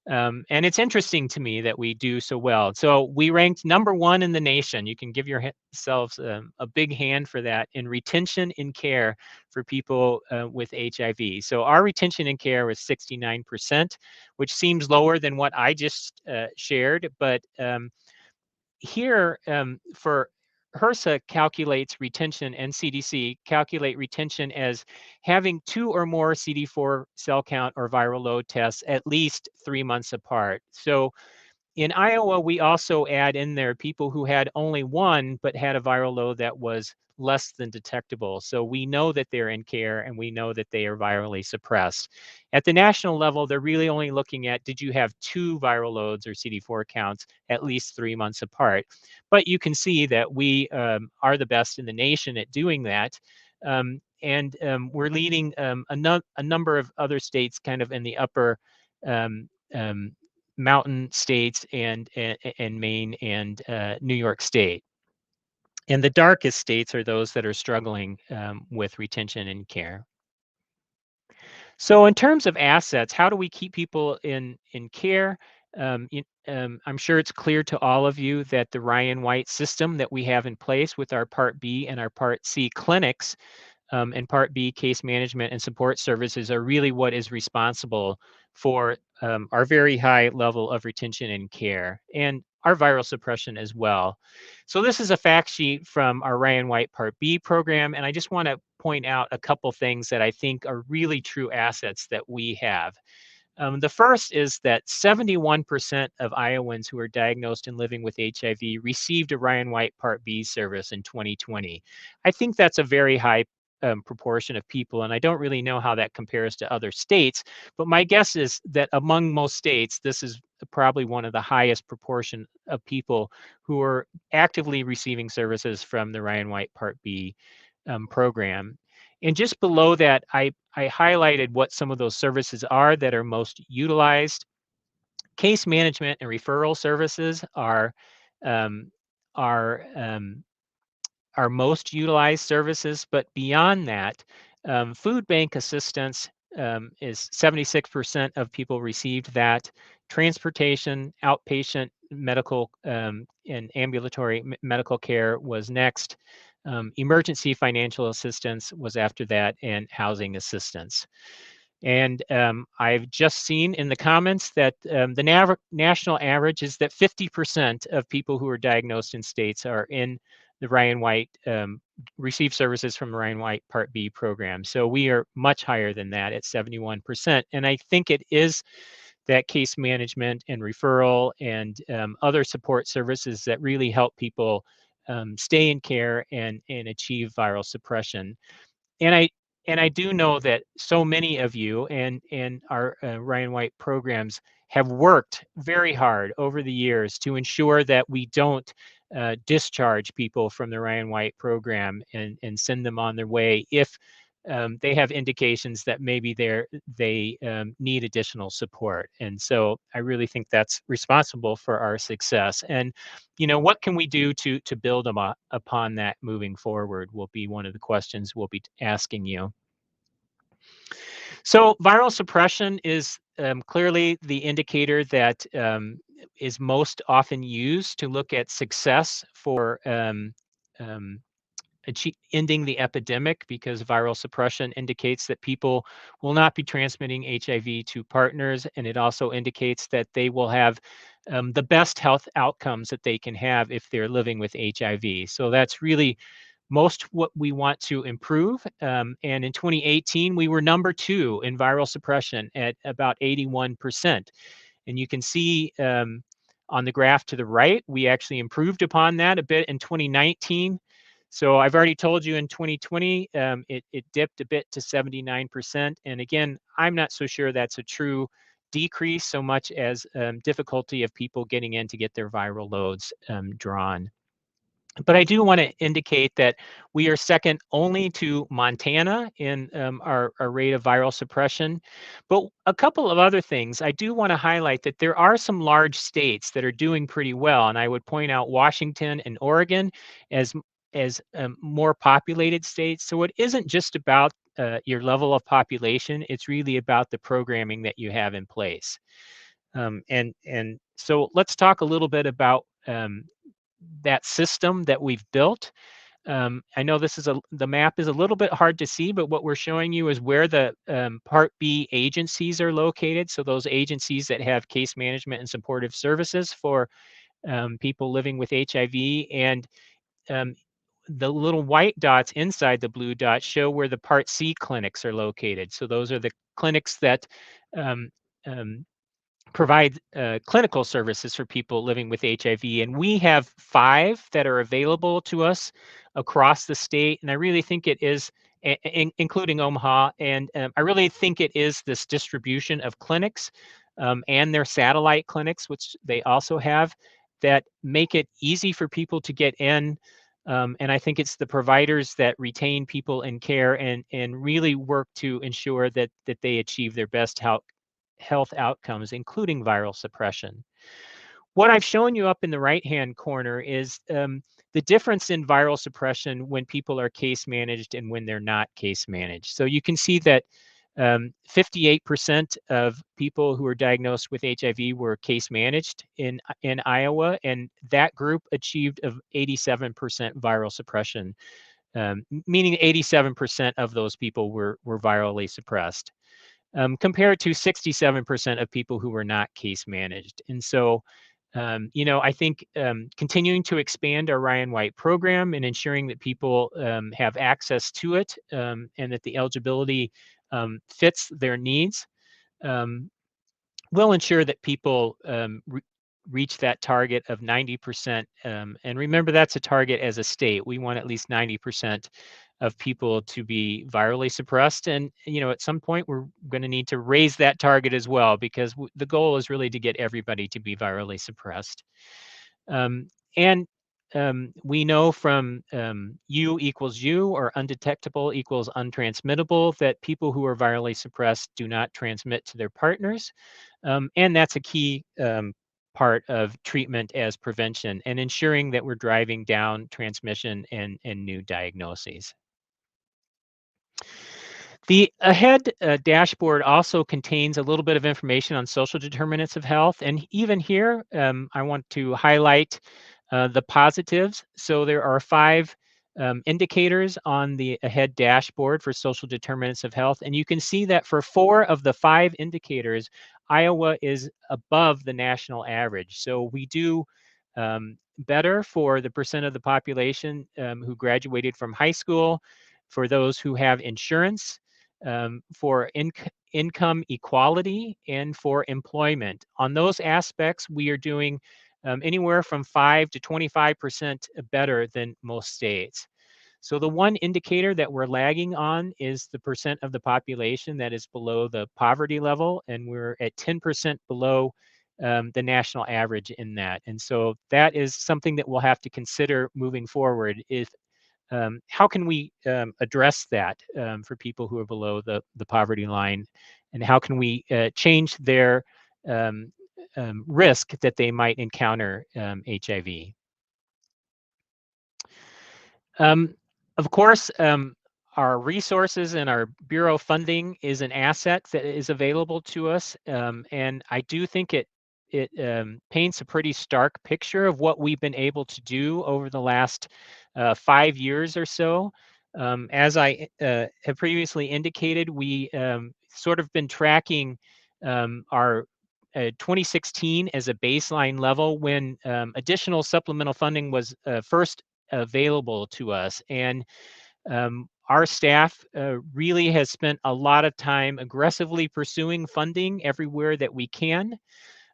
And it's interesting to me that we do so well. So we ranked #1 in the nation. You can give yourselves a big hand for that in retention in care for people with HIV. So our retention in care was 69%, which seems lower than what I just shared. But here for HRSA calculates retention, and CDC calculate retention as having 2 or more CD4 cell count or viral load tests at least 3 months apart. So in Iowa, we also add in there people who had only 1 but had a viral load that was less than detectable. So we know that they're in care, and we know that they are virally suppressed. At the national level, they're really only looking at, did you have 2 viral loads or CD4 counts at least 3 months apart? But you can see that we are the best in the nation at doing that. We're leading a number of other states kind of in the upper mountain states and Maine and New York State. And the darkest states are those that are struggling with retention and care. So in terms of assets, how do we keep people in care? I'm sure it's clear to all of you that the Ryan White system that we have in place with our Part B and our Part C clinics and Part B case management and support services are really what is responsible for our very high level of retention and care, and our viral suppression as well. So this is a fact sheet from our Ryan White Part B program, and I just want to point out a couple things that I think are really true assets that we have. The first is that 71% of Iowans who are diagnosed and living with HIV received a Ryan White Part B service in 2020. I think that's a very high proportion of people, and I don't really know how that compares to other states, but my guess is that among most states, this is probably one of the highest proportion of people who are actively receiving services from the Ryan White Part B program. And just below that, I highlighted what some of those services are that are most utilized. Case management and referral services are our most utilized services, but beyond that, food bank assistance is 76% of people received that. Transportation, outpatient medical and ambulatory medical care was next. Emergency financial assistance was after that, and housing assistance. And I've just seen in the comments that the national average is that 50% of people who are diagnosed in states are in the Ryan White, receive services from the Ryan White Part B program. So we are much higher than that at 71%. And I think it is that case management and referral and other support services that really help people stay in care and achieve viral suppression. And I do know that so many of you and our Ryan White programs have worked very hard over the years to ensure that we don't discharge people from the Ryan White program and send them on their way if they have indications that maybe they need additional support. And so I really think that's responsible for our success. And what can we do to build upon that moving forward will be one of the questions we'll be asking you. So viral suppression is clearly the indicator that is most often used to look at success for ending the epidemic, because viral suppression indicates that people will not be transmitting HIV to partners, and it also indicates that they will have the best health outcomes that they can have if they're living with HIV. So that's really most what we want to improve. And in 2018, we were #2 in viral suppression at about 81%. And you can see on the graph to the right, we actually improved upon that a bit in 2019. So I've already told you in 2020, it dipped a bit to 79%. And again, I'm not so sure that's a true decrease so much as difficulty of people getting in to get their viral loads drawn. But I do want to indicate that we are second only to Montana in our rate of viral suppression. But a couple of other things, I do want to highlight that there are some large states that are doing pretty well. And I would point out Washington and Oregon as more populated states. So it isn't just about your level of population, it's really about the programming that you have in place. And so let's talk a little bit about that system that we've built. I know the map is a little bit hard to see, but what we're showing you is where the Part B agencies are located. So those agencies that have case management and supportive services for people living with HIV, and um, the little white dots inside the blue dots show where the Part C clinics are located. So those are the clinics that um, um, provide clinical services for people living with HIV. And we have 5 that are available to us across the state. And I really think it is, including Omaha, and I really think it is this distribution of clinics and their satellite clinics, which they also have, that make it easy for people to get in. And I think it's the providers that retain people in care and really work to ensure that they achieve their best health outcomes, including viral suppression. What I've shown you up in the right-hand corner is the difference in viral suppression when people are case managed and when they're not case managed. So you can see that 58% of people who were diagnosed with HIV were case managed in Iowa, and that group achieved 87% viral suppression, meaning 87% of those people were virally suppressed. Compared to 67% of people who were not case managed. And so, I think continuing to expand our Ryan White program and ensuring that people have access to it and that the eligibility fits their needs will ensure that people reach that target of 90%. And remember, that's a target as a state. We want at least 90% of people to be virally suppressed. And, at some point, we're going to need to raise that target as well, because the goal is really to get everybody to be virally suppressed. And we know from U equals U, or undetectable equals untransmittable, that people who are virally suppressed do not transmit to their partners. And that's a key part of treatment as prevention, and ensuring that we're driving down transmission and new diagnoses. The AHEAD dashboard also contains a little bit of information on social determinants of health. And even here, I want to highlight the positives. So there are 5 indicators on the AHEAD dashboard for social determinants of health. And you can see that for 4 of the 5 indicators, Iowa is above the national average. So we do better for the percent of the population who graduated from high school, for those who have insurance, for income equality, and for employment. On those aspects, we are doing anywhere from 5 to 25% better than most states. So the one indicator that we're lagging on is the percent of the population that is below the poverty level, and we're at 10% below the national average in that. And so that is something that we'll have to consider moving forward. How can we address that for people who are below the poverty line, and how can we change their risk that they might encounter HIV? Of course, our resources and our Bureau funding is an asset that is available to us, and I do think it paints a pretty stark picture of what we've been able to do over the last 5 years or so. As I have previously indicated, we sort of been tracking our 2016 as a baseline level when additional supplemental funding was first available to us. And our staff really has spent a lot of time aggressively pursuing funding everywhere that we can.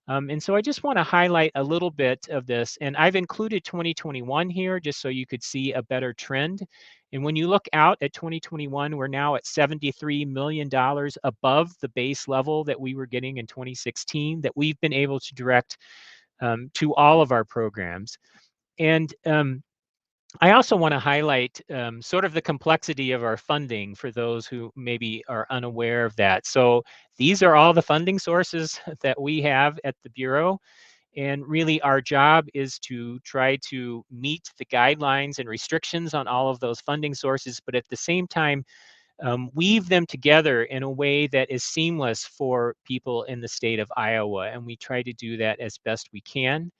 And so I just want to highlight a little bit of this. And I've included 2021 here just so you could see a better trend. And when you look out at 2021, we're now at $73 million above the base level that we were getting in 2016 that we've been able to direct to all of our programs. And I also want to highlight sort of the complexity of our funding for those who maybe are unaware of that. So these are all the funding sources that we have at the Bureau. And really our job is to try to meet the guidelines and restrictions on all of those funding sources, but at the same time, weave them together in a way that is seamless for people in the state of Iowa. And we try to do that as best we can.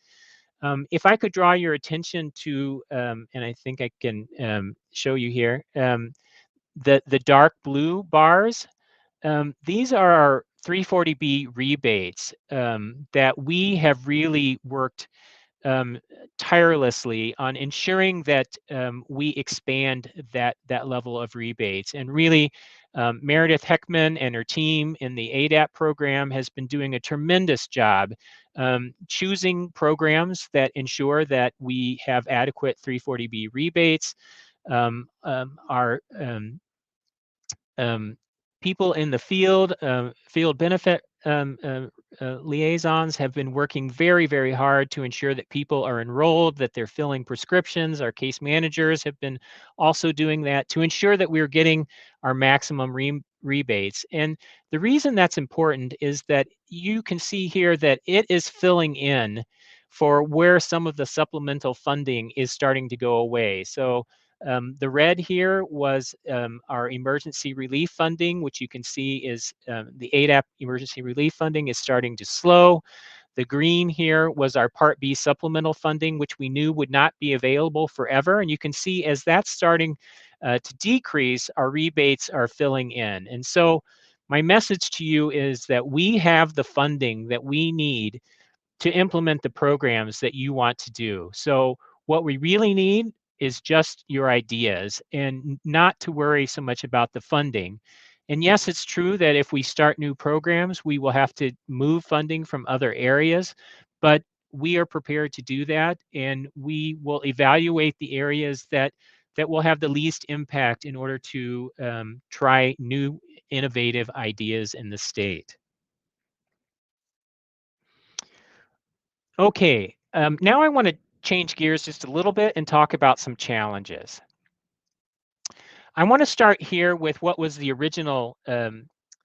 If I could draw your attention to, and I think I can show you here, the dark blue bars, these are our 340B rebates that we have really worked tirelessly on ensuring that we expand that level of rebates. And really, Meredith Heckman and her team in the ADAP program has been doing a tremendous job choosing programs that ensure that we have adequate 340B rebates. Our people in the field, field benefit liaisons have been working very, very hard to ensure that people are enrolled, that they're filling prescriptions. Our case managers have been also doing that to ensure that we're getting our maximum rebates. And the reason that's important is that you can see here that it is filling in for where some of the supplemental funding is starting to go away. So the red here was our emergency relief funding, which you can see is the ADAP emergency relief funding is starting to slow. The green here was our Part B supplemental funding, which we knew would not be available forever. And you can see as that's starting to decrease, our rebates are filling in. And so my message to you is that we have the funding that we need to implement the programs that you want to do. So what we really need is just your ideas and not to worry so much about the funding. And yes, it's true that if we start new programs, we will have to move funding from other areas, but we are prepared to do that, and we will evaluate the areas that will have the least impact in order to try new innovative ideas in the state. Okay, now I want to change gears just a little bit and talk about some challenges. I want to start here with what was the original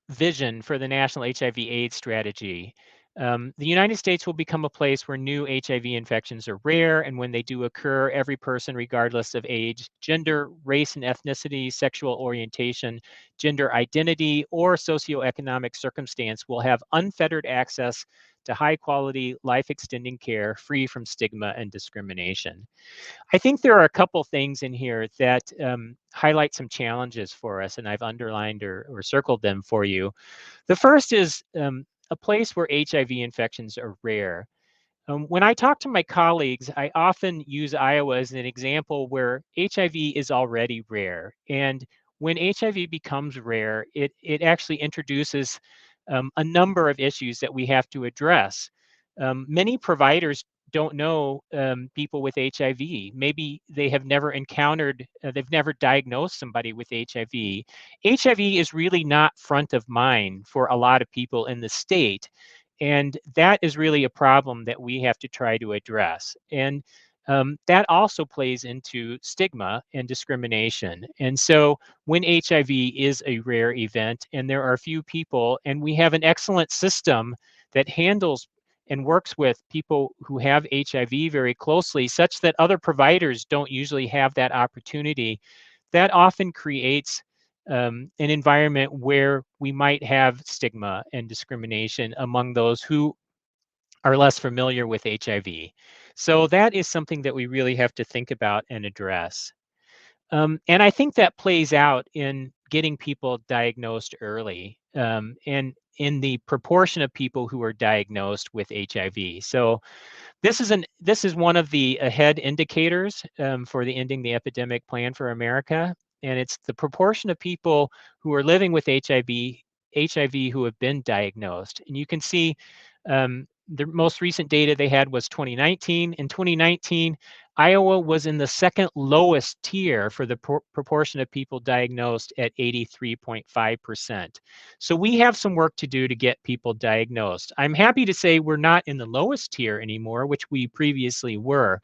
vision for the National HIV/AIDS strategy. The United States will become a place where new HIV infections are rare, and when they do occur, every person, regardless of age, gender, race and ethnicity, sexual orientation, gender identity, or socioeconomic circumstance will have unfettered access to high-quality, life-extending care free from stigma and discrimination. I think there are a couple things in here that highlight some challenges for us, and I've underlined or circled them for you. The first is a place where HIV infections are rare. When I talk to my colleagues, I often use Iowa as an example where HIV is already rare. And when HIV becomes rare, it actually introduces a number of issues that we have to address. Many providers don't know people with HIV. Maybe they have never encountered, they've never diagnosed somebody with HIV. HIV is really not front of mind for a lot of people in the state. And that is really a problem that we have to try to address. And that also plays into stigma and discrimination. And so when HIV is a rare event and there are few people, and we have an excellent system that handles and works with people who have HIV very closely, such that other providers don't usually have that opportunity, that often creates an environment where we might have stigma and discrimination among those who are less familiar with HIV. So that is something that we really have to think about and address. And I think that plays out in getting people diagnosed early and in the proportion of people who are diagnosed with HIV. So this is one of the ahead indicators for the Ending the Epidemic Plan for America, and it's the proportion of people who are living with HIV who have been diagnosed. And you can see the most recent data they had was 2019. In 2019, Iowa was in the second lowest tier for the proportion of people diagnosed at 83.5%. So we have some work to do to get people diagnosed. I'm happy to say we're not in the lowest tier anymore, which we previously were.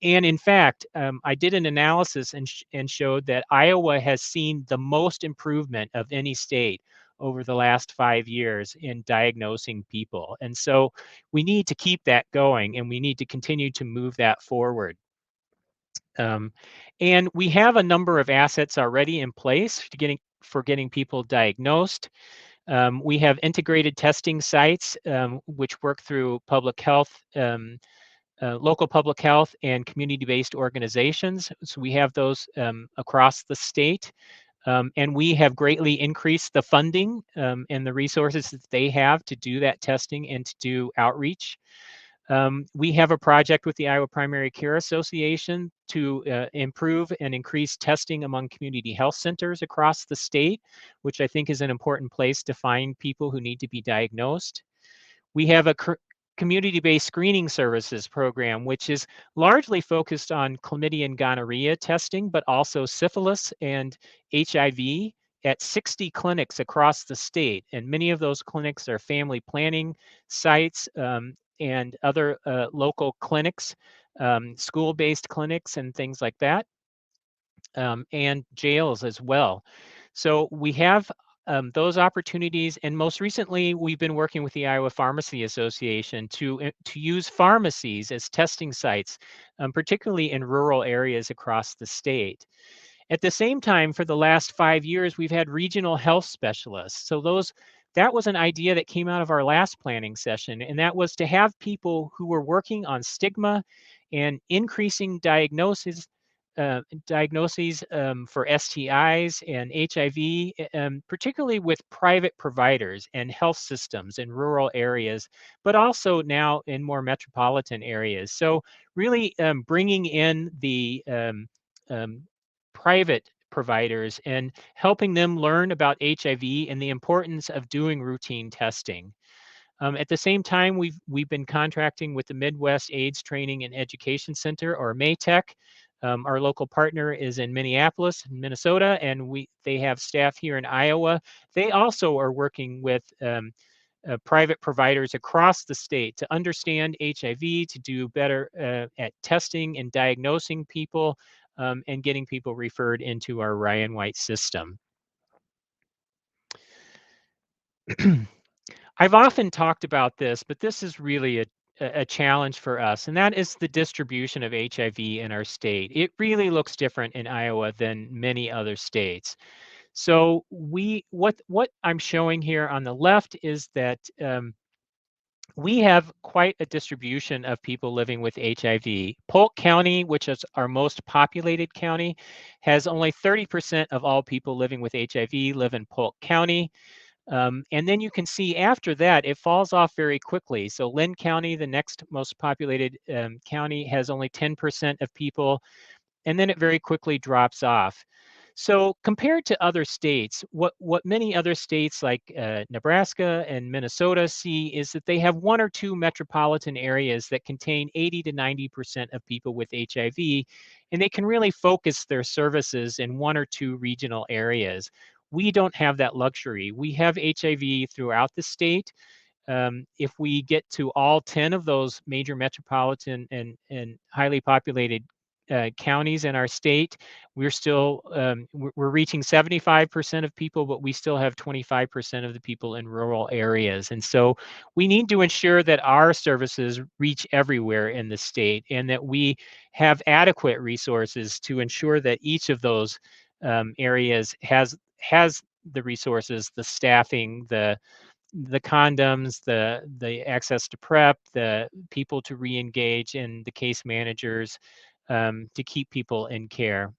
And in fact, I did an analysis and showed that Iowa has seen the most improvement of any state over the last 5 years in diagnosing people. And so we need to keep that going, and we need to continue to move that forward. And we have a number of assets already in place for getting people diagnosed. We have integrated testing sites, which work through public health, local public health and community-based organizations. So we have those across the state. And we have greatly increased the funding and the resources that they have to do that testing and to do outreach. We have a project with the Iowa Primary Care Association to improve and increase testing among community health centers across the state, which I think is an important place to find people who need to be diagnosed. We have a community-based screening services program, which is largely focused on chlamydia and gonorrhea testing, but also syphilis and HIV at 60 clinics across the state. And many of those clinics are family planning sites and other local clinics, school-based clinics and things like that, and jails as well. So we have those opportunities, and most recently, we've been working with the Iowa Pharmacy Association to use pharmacies as testing sites, particularly in rural areas across the state. At the same time, for the last 5 years, we've had regional health specialists. So that was an idea that came out of our last planning session, and that was to have people who were working on stigma and increasing diagnoses for STIs and HIV, particularly with private providers and health systems in rural areas, but also now in more metropolitan areas. So really bringing in the private providers and helping them learn about HIV and the importance of doing routine testing. At the same time, we've been contracting with the Midwest AIDS Training and Education Center, or MATEC. Our local partner is in Minneapolis, Minnesota, and they have staff here in Iowa. They also are working with private providers across the state to understand HIV, to do better at testing and diagnosing people, and getting people referred into our Ryan White system. I've often talked about this, but this is really a challenge for us, and that is the distribution of HIV in our state. It really looks different in Iowa than many other states. So what I'm showing here on the left is that we have quite a distribution of people living with HIV. Polk County, which is our most populated county, has only 30% of all people living with HIV live in Polk County. And then you can see after that, it falls off very quickly. So Lynn County, the next most populated county, has only 10% of people, and then it very quickly drops off. So compared to other states, what many other states like Nebraska and Minnesota see is that they have one or two metropolitan areas that contain 80 to 90% of people with HIV, and they can really focus their services in one or two regional areas. We don't have that luxury. We have HIV throughout the state. If we get to all 10 of those major metropolitan and highly populated counties in our state, we're still we're reaching 75% of people, but we still have 25% of the people in rural areas. And so we need to ensure that our services reach everywhere in the state, and that we have adequate resources to ensure that each of those areas has the resources, the staffing, the condoms, the access to PrEP, the people to re-engage, and the case managers to keep people in care.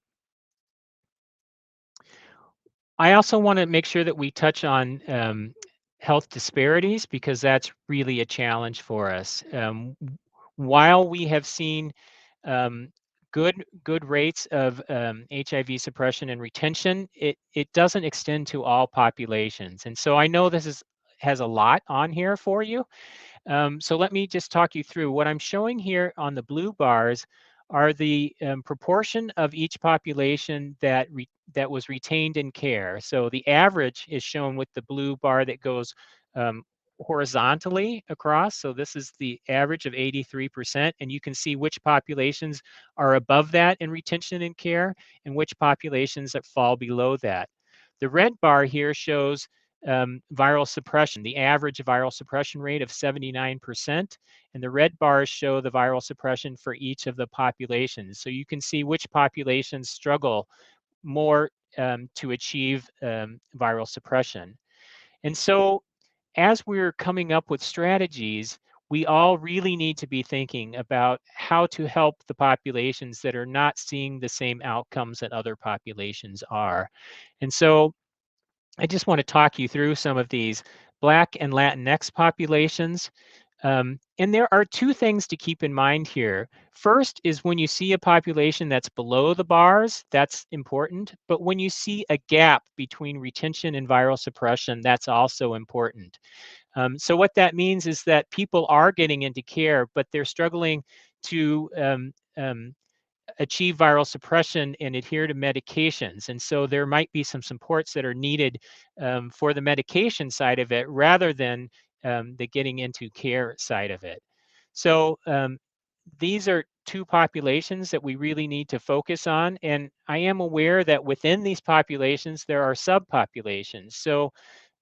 I also want to make sure that we touch on health disparities, because that's really a challenge for us. While we have seen good rates of HIV suppression and retention, it doesn't extend to all populations. And so I know this has a lot on here for you. So let me just talk you through. What I'm showing here on the blue bars are the proportion of each population that was retained in care. So the average is shown with the blue bar that goes horizontally across. So this is the average of 83%, and you can see which populations are above that in retention and care and which populations that fall below that. The red bar here shows viral suppression, the average viral suppression rate of 79%, and the red bars show the viral suppression for each of the populations. So you can see which populations struggle more to achieve viral suppression. And so as we're coming up with strategies, we all really need to be thinking about how to help the populations that are not seeing the same outcomes that other populations are. And so I just want to talk you through some of these Black and Latinx populations. And there are two things to keep in mind here. First is when you see a population that's below the bars, that's important. But when you see a gap between retention and viral suppression, that's also important. So what that means is that people are getting into care, but they're struggling to achieve viral suppression and adhere to medications. And so there might be some supports that are needed for the medication side of it rather than the getting into care side of it. So these are two populations that we really need to focus on. And I am aware that within these populations, there are subpopulations. So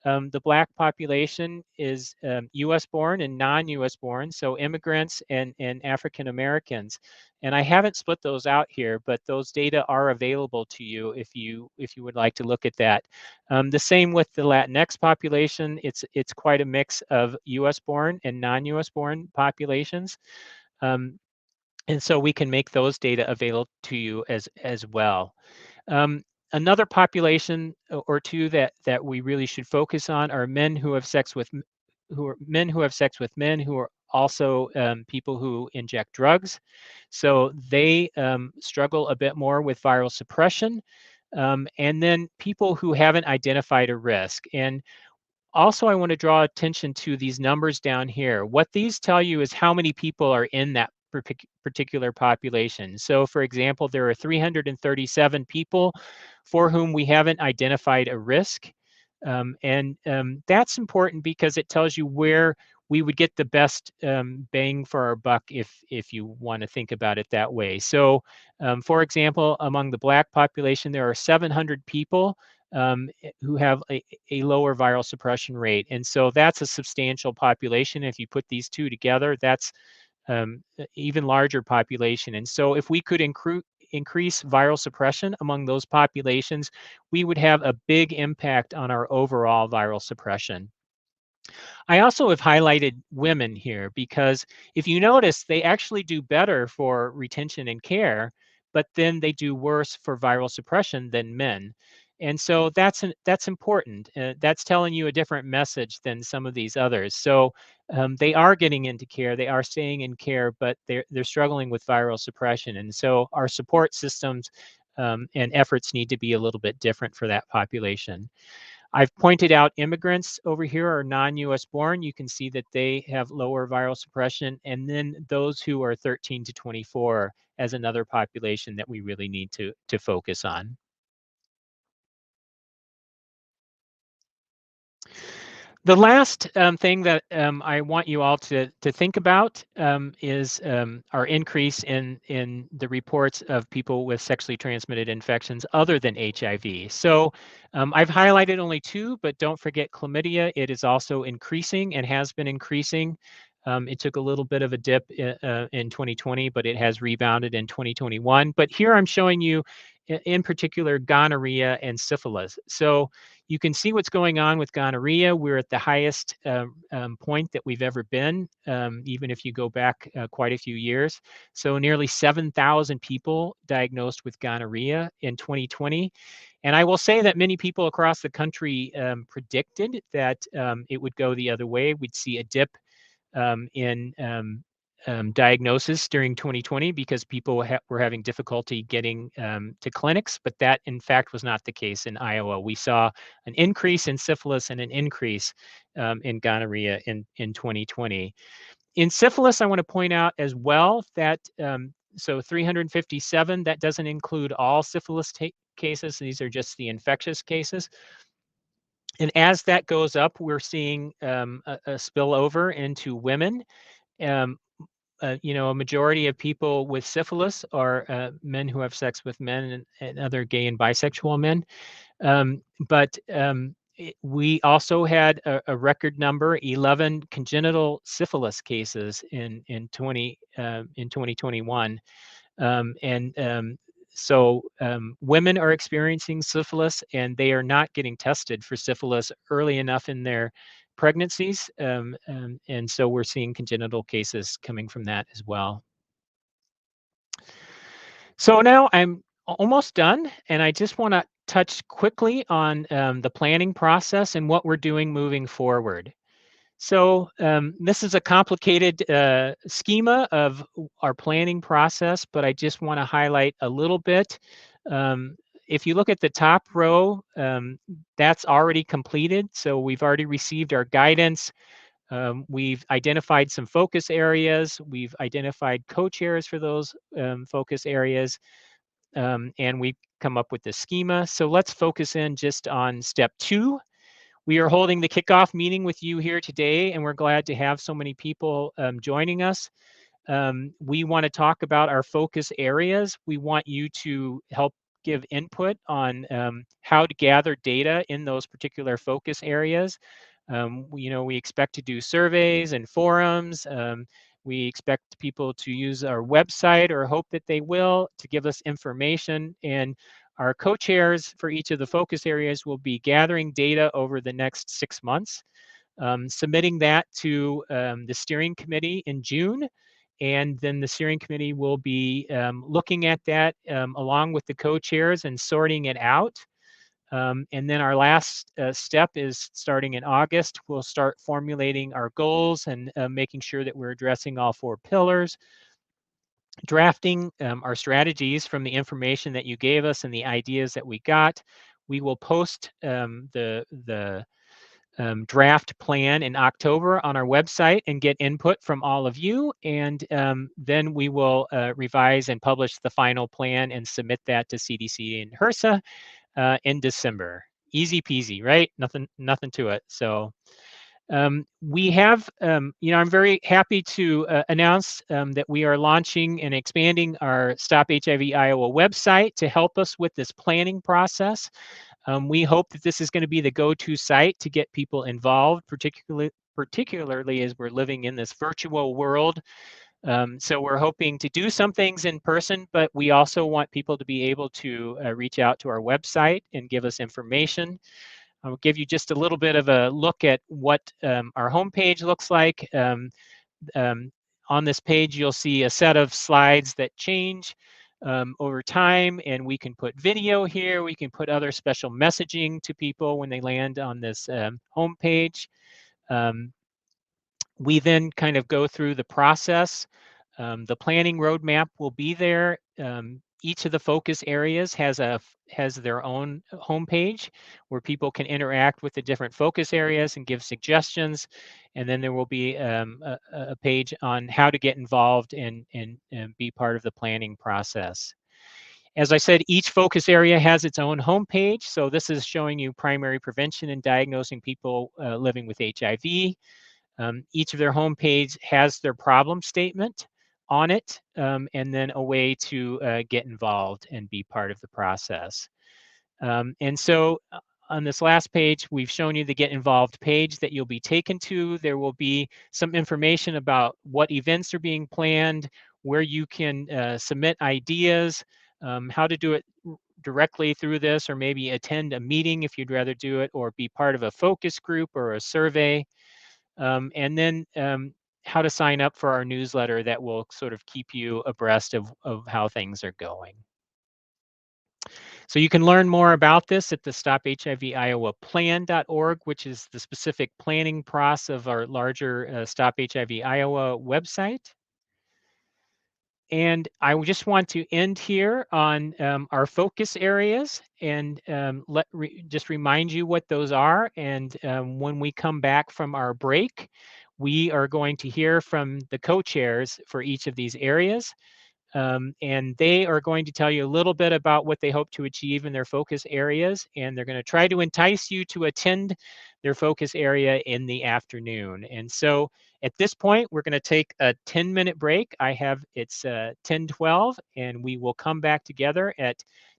the Black population is US born and non-US born, so immigrants and African Americans. And I haven't split those out here, but those data are available to you if you would like to look at that. The same with the Latinx population. It's quite a mix of US born and non-US born populations. And so we can make those data available to you as well. Another population or two that we really should focus on are men who have sex with men who have sex with men who are also people who inject drugs. So they struggle a bit more with viral suppression. And then people who haven't identified a risk. And also, I want to draw attention to these numbers down here. What these tell you is how many people are in that particular population. So for example, there are 337 people for whom we haven't identified a risk. And that's important because it tells you where we would get the best bang for our buck if you want to think about it that way. So for example, among the Black population, there are 700 people who have a lower viral suppression rate. And so that's a substantial population. If you put these two together, that's even larger population. And so if we could increase viral suppression among those populations, we would have a big impact on our overall viral suppression. I also have highlighted women here because if you notice, they actually do better for retention and care, but then they do worse for viral suppression than men. And so that's important. That's telling you a different message than some of these others. So they are getting into care, they are staying in care, but they're struggling with viral suppression. And so our support systems and efforts need to be a little bit different for that population. I've pointed out immigrants over here are non-US born. You can see that they have lower viral suppression. And then those who are 13 to 24 as another population that we really need to focus on. The last thing that I want you all to think about is our increase in the reports of people with sexually transmitted infections other than HIV. So I've highlighted only two, but don't forget chlamydia. It is also increasing and has been increasing. It took a little bit of a dip in 2020, but it has rebounded in 2021. But here I'm showing you in particular gonorrhea and syphilis. So you can see what's going on with gonorrhea. We're at the highest point that we've ever been, even if you go back quite a few years. So nearly 7,000 people diagnosed with gonorrhea in 2020. And I will say that many people across the country predicted that it would go the other way. We'd see a dip in diagnosis during 2020 because people were having difficulty getting to clinics, but that in fact was not the case in Iowa. We saw an increase in syphilis and an increase in gonorrhea in 2020. In syphilis, I want to point out as well that so 357, that doesn't include all syphilis cases. These are just the infectious cases. And as that goes up, we're seeing a spillover into women. You know, a majority of people with syphilis are men who have sex with men and other gay and bisexual men. But we also had a record number, 11 congenital syphilis cases in 2021. So women are experiencing syphilis and they are not getting tested for syphilis early enough in their pregnancies. And so we're seeing congenital cases coming from that as well. So now I'm almost done, and I just want to touch quickly on the planning process and what we're doing moving forward. So this is a complicated schema of our planning process, but I just want to highlight a little bit. If you look at the top row, that's already completed. So we've already received our guidance. We've identified some focus areas. We've identified co-chairs for those focus areas. And we've come up with the schema. So let's focus in just on step 2. We are holding the kickoff meeting with you here today, and we're glad to have so many people joining us. We want to talk about our focus areas. We want you to help give input on how to gather data in those particular focus areas. We expect to do surveys and forums. We expect people to use our website, or hope that they will, to give us information. And our co-chairs for each of the focus areas will be gathering data over the next 6 months, submitting that to the steering committee in June. And then the steering committee will be looking at that along with the co-chairs and sorting it out. And then our last step is starting in August. We'll start formulating our goals and making sure that we're addressing all 4 pillars, drafting our strategies from the information that you gave us and the ideas that we got. We will post the draft plan in October on our website and get input from all of you. And then we will revise and publish the final plan and submit that to CDC and HRSA in December. Easy peasy, right? Nothing to it. So we have, I'm very happy to announce that we are launching and expanding our Stop HIV Iowa website to help us with this planning process. We hope that this is going to be the go-to site to get people involved, particularly as we're living in this virtual world. So we're hoping to do some things in person, but we also want people to be able to reach out to our website and give us information. I'll give you just a little bit of a look at what our homepage looks like. On this page, you'll see a set of slides that change over time, and we can put video here. We can put other special messaging to people when they land on this homepage. We then kind of go through the process. The planning roadmap will be there. Each of the focus areas has their own homepage where people can interact with the different focus areas and give suggestions. And then there will be a page on how to get involved and be part of the planning process. As I said, each focus area has its own homepage. So this is showing you primary prevention and diagnosing people living with HIV. Each of their homepage has their problem statement on it, and then a way to get involved and be part of the process. And so on this last page, we've shown you the Get Involved page that you'll be taken to. There will be some information about what events are being planned, where you can submit ideas, how to do it directly through this, or maybe attend a meeting if you'd rather do it, or be part of a focus group or a survey. And then how to sign up for our newsletter that will sort of keep you abreast of how things are going. So you can learn more about this at the StopHIVIowa.plan.org, which is the specific planning process of our larger Stop HIV Iowa website. And I just want to end here on our focus areas and just remind you what those are. And when we come back from our break, we are going to hear from the co-chairs for each of these areas. And they are going to tell you a little bit about what they hope to achieve in their focus areas. And they're going to try to entice you to attend their focus area in the afternoon. And so at this point, we're going to take a 10-minute break. It's 10:12, and we will come back together at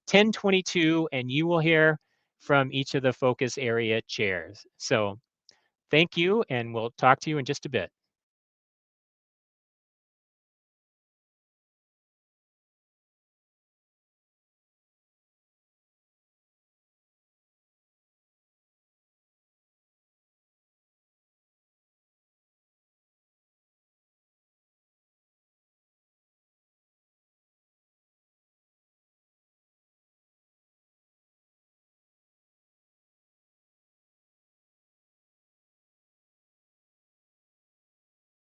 10:22, and you will hear from each of the focus area chairs. So thank you, and we'll talk to you in just a bit.